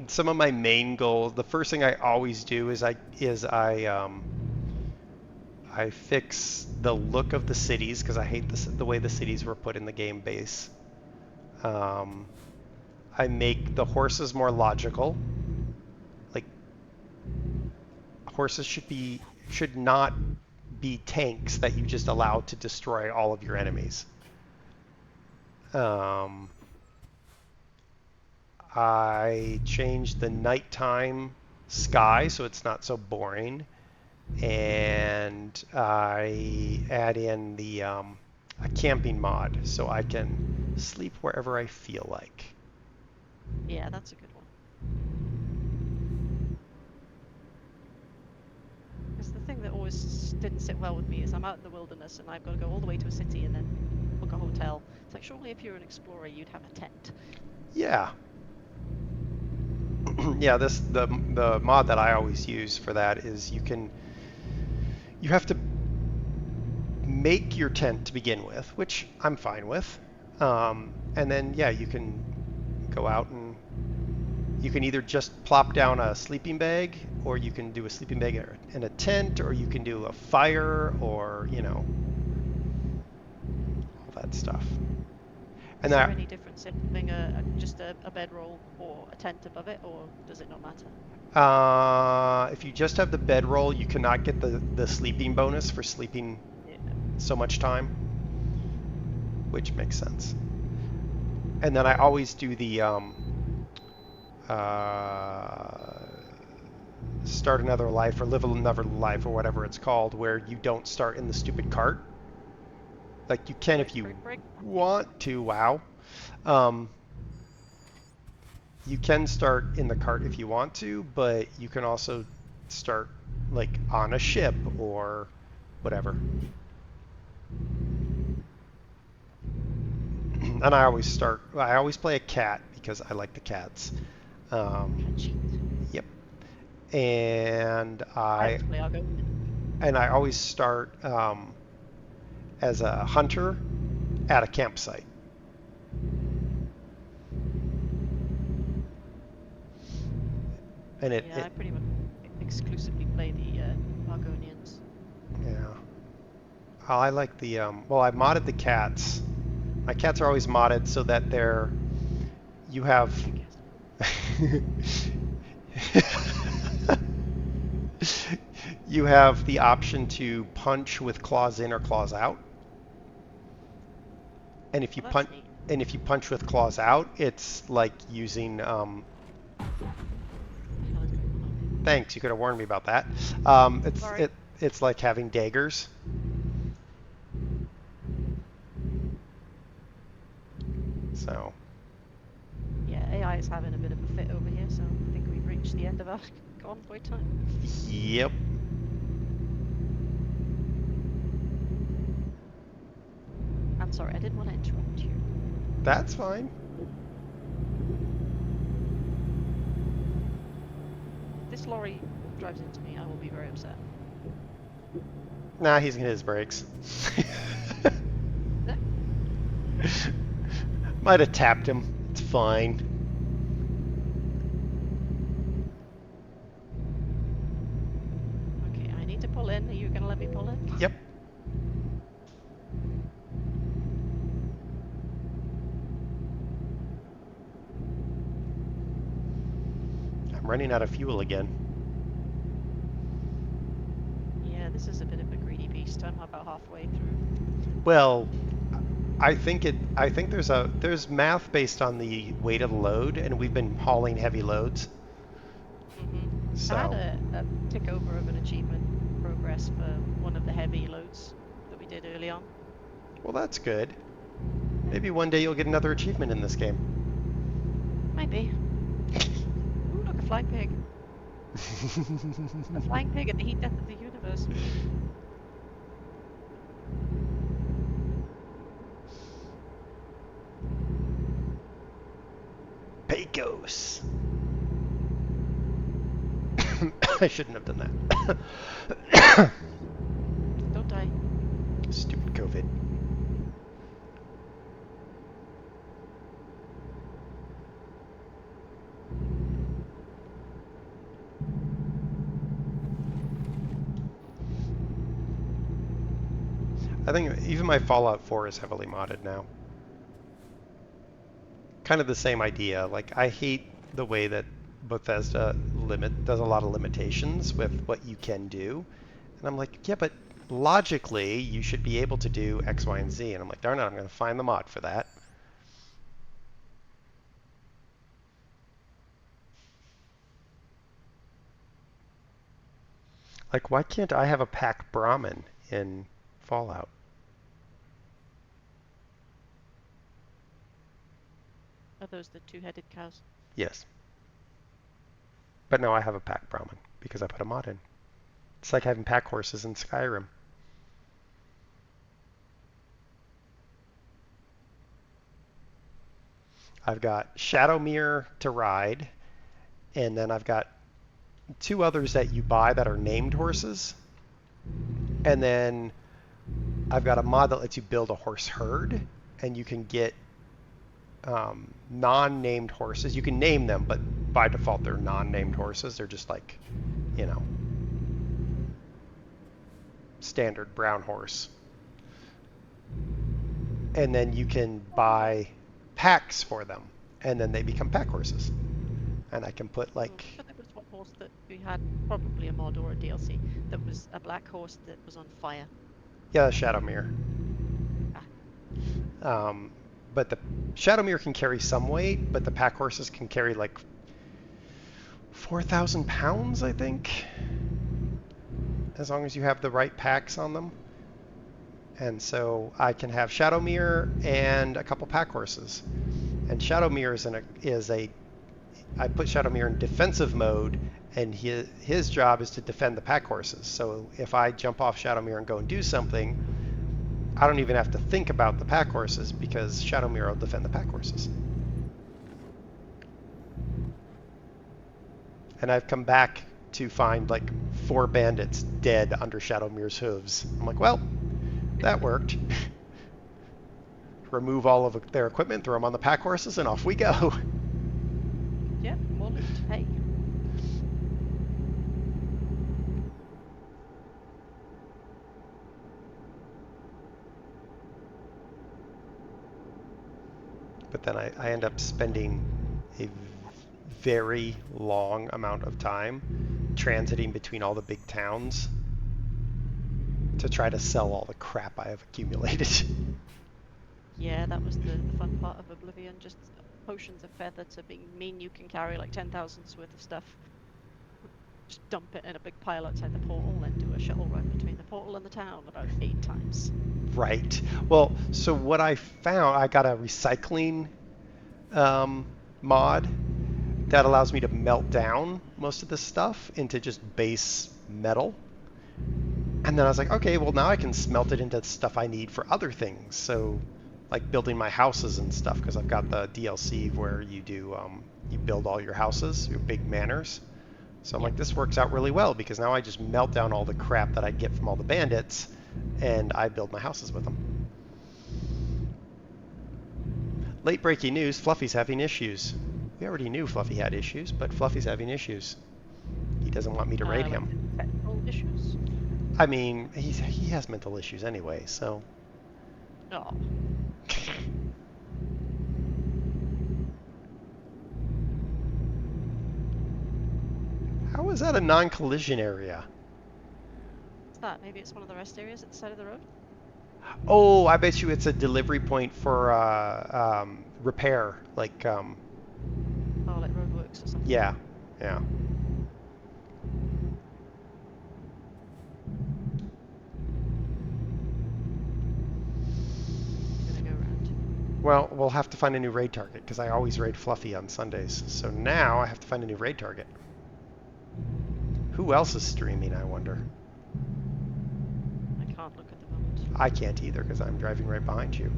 some of my main goals. The first thing I always do is I fix the look of the cities because I hate the way the cities were put in the game base. I make the horses more logical. Like horses should not be tanks that you just allow to destroy all of your enemies. I changed the nighttime sky so it's not so boring, and I add in the a camping mod so I can sleep wherever I feel like. Yeah, that's a good one. Because the thing that always didn't sit well with me is I'm out in the wilderness and I've got to go all the way to a city and then book a hotel. It's like, surely if you're an explorer, you'd have a tent. Yeah. Yeah, the mod that I always use for that is you have to make your tent to begin with, which I'm fine with. And then yeah, you can go out and you can either just plop down a sleeping bag, or you can do a sleeping bag in a tent, or you can do a fire, or all that stuff. Is there any difference in having just a bedroll or a tent above it, or does it not matter? If you just have the bedroll, you cannot get the sleeping bonus for sleeping so much time, which makes sense. And then I always do the start another life or live another life or whatever it's called, where you don't start in the stupid cart. Like you can if you want to. Wow. You can start in the cart if you want to, but you can also start like on a ship or whatever. And I always play a cat because I like the cats. Yep. And I always start as a hunter at a campsite. And I pretty much exclusively play the Argonians. Yeah. I like the well, I modded the cats. My cats are always modded so that you have you have the option to punch with claws in or claws out. And if you punch with claws out, it's like using thanks, you could have warned me about that. It's like having daggers. So. Yeah, AI is having a bit of a fit over here, so I think we've reached the end of our convoy time. Yep. I'm sorry, I didn't want to interrupt you. That's fine. This lorry drives into me, I will be very upset. Nah, he's gonna hit his brakes. Might have tapped him. It's fine. Okay, I need to pull in. Are you gonna let me pull in? Yep. I'm running out of fuel again. Yeah, this is a bit of a greedy beast. I'm about halfway through. Well, I think there's math based on the weight of the load, and we've been hauling heavy loads. I had So a tick over of an achievement progress for one of the heavy loads that we did early on. well, that's good. Maybe one day you'll get another achievement in this game. Maybe. Ooh, look, a flying pig. A flying pig at the heat death of the universe. Pecos. I shouldn't have done that. Don't die. Stupid COVID. I think even my Fallout 4 is heavily modded now. Kind of the same idea. Like, I hate the way that Bethesda does a lot of limitations with what you can do. And I'm like, yeah, but logically, you should be able to do X, Y, and Z. And I'm like, darn it, I'm going to find the mod for that. Like, why can't I have a pack Brahmin in Fallout? Are those the two-headed cows? Yes. But no, I have a pack Brahmin because I put a mod in. It's like having pack horses in Skyrim. I've got Shadowmere to ride, and then I've got two others that you buy that are named horses. And then I've got a mod that lets you build a horse herd, and you can get non-named horses. You can name them, but by default they're non-named horses. They're just like, you know, standard brown horse. And then you can buy packs for them, and then they become pack horses. And I can put like... But there was one horse that we had, probably a mod or a DLC, that was a black horse that was on fire. Yeah, Shadowmere. But the Shadowmere can carry some weight, but the pack horses can carry like 4,000 pounds, I think, as long as you have the right packs on them. And so I can have Shadowmere and a couple pack horses. And Shadowmere I put Shadowmere in defensive mode, and his job is to defend the pack horses. So if I jump off Shadowmere and go and do something, I don't even have to think about the pack horses because Shadowmere will defend the pack horses. And I've come back to find like 4 bandits dead under Shadowmere's hooves. I'm like, well, that worked. Remove all of their equipment, throw them on the pack horses, and off we go. Yep, more loot. Hey. But then I end up spending a very long amount of time transiting between all the big towns to try to sell all the crap I have accumulated. Yeah, that was the fun part of Oblivion. Just potions of feather to mean you can carry like 10,000's worth of stuff. Just dump it in a big pile outside the portal, then do a shuttle run between the portal and the town about 8 times. Right. Well, so what I found, I got a recycling mod that allows me to melt down most of this stuff into just base metal. And then I was like, okay, well now I can smelt it into stuff I need for other things. So like building my houses and stuff, because I've got the DLC where you do, you build all your houses, your big manors. So I'm like, this works out really well because now I just melt down all the crap that I get from all the bandits, and I build my houses with them. Late breaking news, Fluffy's having issues. We already knew Fluffy had issues, but Fluffy's having issues. He doesn't want me to raid Like him. technical issues. I mean, he has mental issues anyway, so... Oh. How is that a non-collision area? What's that? Maybe it's one of the rest areas at the side of the road? Oh, I bet you it's a delivery point for repair. Like, Oh, like roadworks or something. yeah, yeah. Gonna go around. Well, we'll have to find a new raid target because I always raid Fluffy on Sundays. So now I have to find a new raid target. Who else is streaming, I wonder? I can't look at the moment. I can't either because I'm driving right behind you.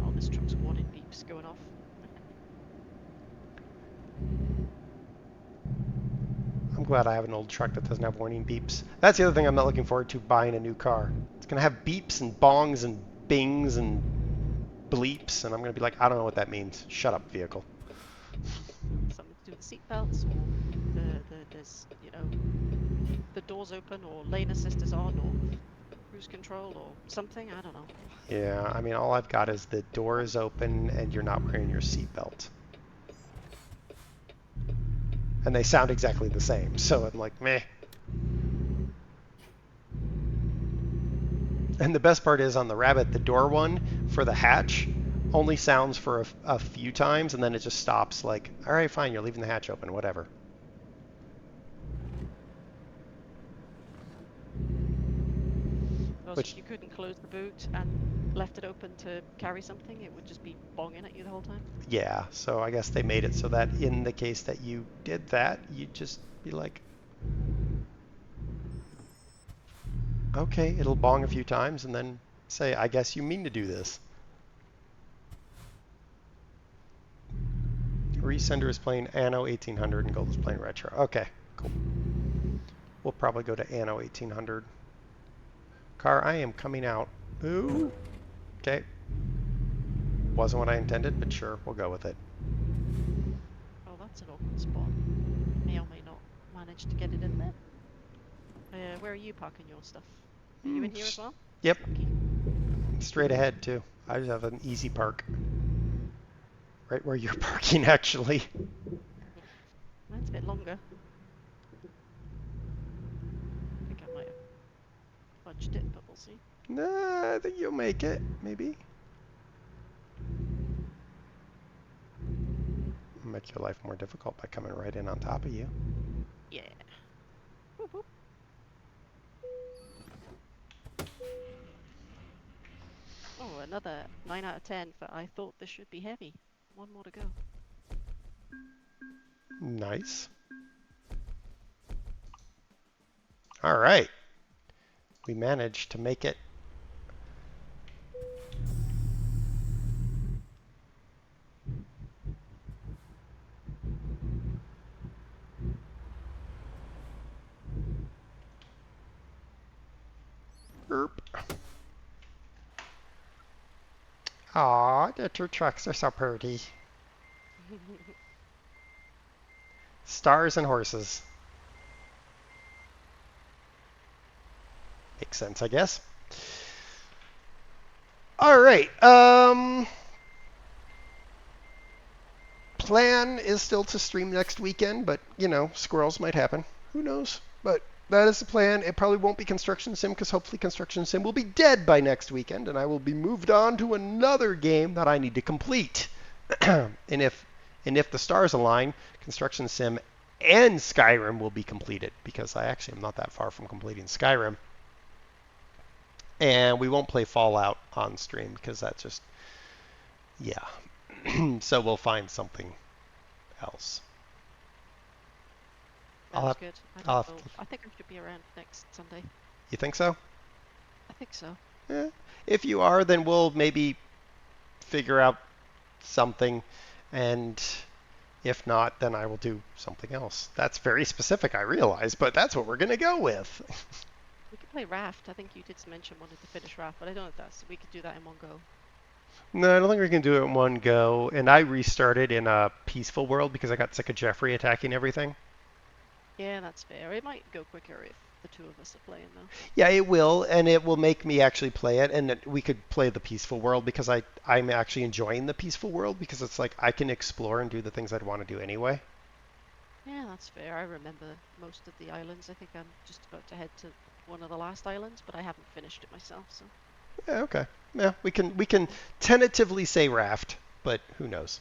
Oh, this truck's warning beeps going off. I'm glad I have an old truck that doesn't have warning beeps. That's the other thing I'm not looking forward to buying a new car. It's going to have beeps and bongs and bings and bleeps, and I'm going to be like, I don't know what that means. Shut up, vehicle. Something to do with the seatbelts, or there's, you know, the doors open, or lane assist is on, or cruise control, or something. I don't know. Yeah, I mean, all I've got is the door is open and you're not wearing your seatbelt. And they sound exactly the same, so I'm like, meh. And the best part is on the Rabbit, the door one for the hatch only sounds for a few times, and then it just stops like, all right, fine, you're leaving the hatch open, whatever. Because Which- if you couldn't close the boot and left it open to carry something, it would just be bonging at you the whole time. Yeah, so I guess they made it so that in the case that you did that, you'd just be like, okay, it'll bong a few times and then say, I guess you mean to do this. Resender is playing Anno 1800 and Gold is playing Retro. Okay, cool. We'll probably go to Anno 1800. Car, I am coming out. Ooh. Okay. Wasn't what I intended, but sure, we'll go with it. Oh, that's an awkward spot. May or may not manage to get it in there. Where are you parking your stuff? Are you in here as well? Yep. Lucky. Straight ahead, too. I just have an easy park. Right where you're parking, actually. Mine's a bit longer. I think I might have fudged it, but we'll see. Nah, I think you'll make it, maybe. Make your life more difficult by coming right in on top of you. Yeah. Whoop, whoop. Oh, another 9 out of 10 for I thought this should be heavy. One more to go. Nice. All right. We managed to make it. Erp. Aw, the two trucks are so pretty. Stars and horses. Makes sense, I guess. All right. Plan is still to stream next weekend, but you know, squirrels might happen. Who knows? But that is the plan. It probably won't be Construction Sim because hopefully Construction Sim will be dead by next weekend, and I will be moved on to another game that I need to complete. and if the stars align, Construction Sim and Skyrim will be completed because I actually am not that far from completing Skyrim. And we won't play Fallout on stream because that's just, yeah. So we'll find something else. I'll That's have- good. I'll have Know. I think I should be around next Sunday. You think so? I think so. If you are, then we'll maybe figure out something, and if not, then I will do something else. That's very specific, I realize, but that's what we're going to go with. We could play Raft. I think you did mention wanting to finish Raft, but I don't know if that's. We could do that in one go. No, I don't think we can do it in one go. And I restarted in a peaceful world because I got sick of Jeffrey attacking everything. Yeah, that's fair. It might go quicker if the two of us are playing, though. Yeah, it will, and it will make me actually play it, and we could play the peaceful world because I'm actually enjoying the peaceful world because it's like I can explore and do the things I'd want to do anyway. Yeah, that's fair. I remember most of the islands. I think I'm just about to head to one of the last islands, but I haven't finished it myself, so. Yeah, okay. Yeah, we can tentatively say Raft, but who knows?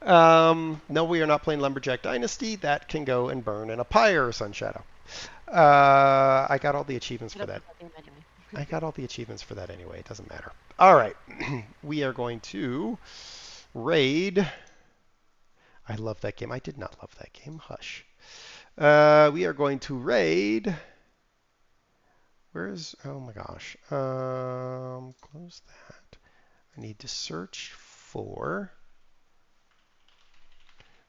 No, we are not playing Lumberjack Dynasty. That can go and burn in a pyre, Sunshadow. I got all the achievements for that. Anyway. I got all the achievements for that anyway. It doesn't matter. All right. We are going to raid. I love that game. I did not love that game. Hush. We are going to raid. Where's, oh my gosh. Close that. I need to search for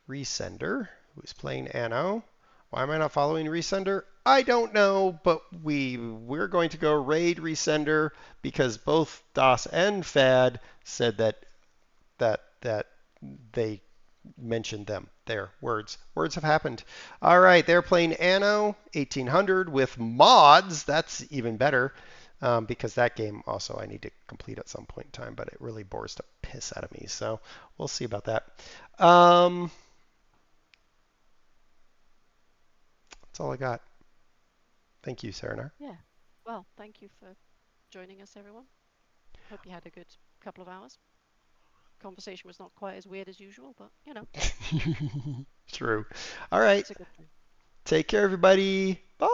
Resender, who's playing Anno. Why am I not following Resender? I don't know, but we're going to go raid Resender because both DOS and FAD said that they mentioned them. Their words. Words have happened. All right, they're playing Anno 1800 with mods. That's even better because that game also I need to complete at some point in time, but it really bores the piss out of me. So we'll see about that. That's all I got. Thank you, Serenaar. Yeah. Well, thank you for joining us, everyone. Hope you had a good couple of hours. Conversation was not quite as weird as usual, but you know. True. All right. It's a good thing. Take care, everybody. Bye.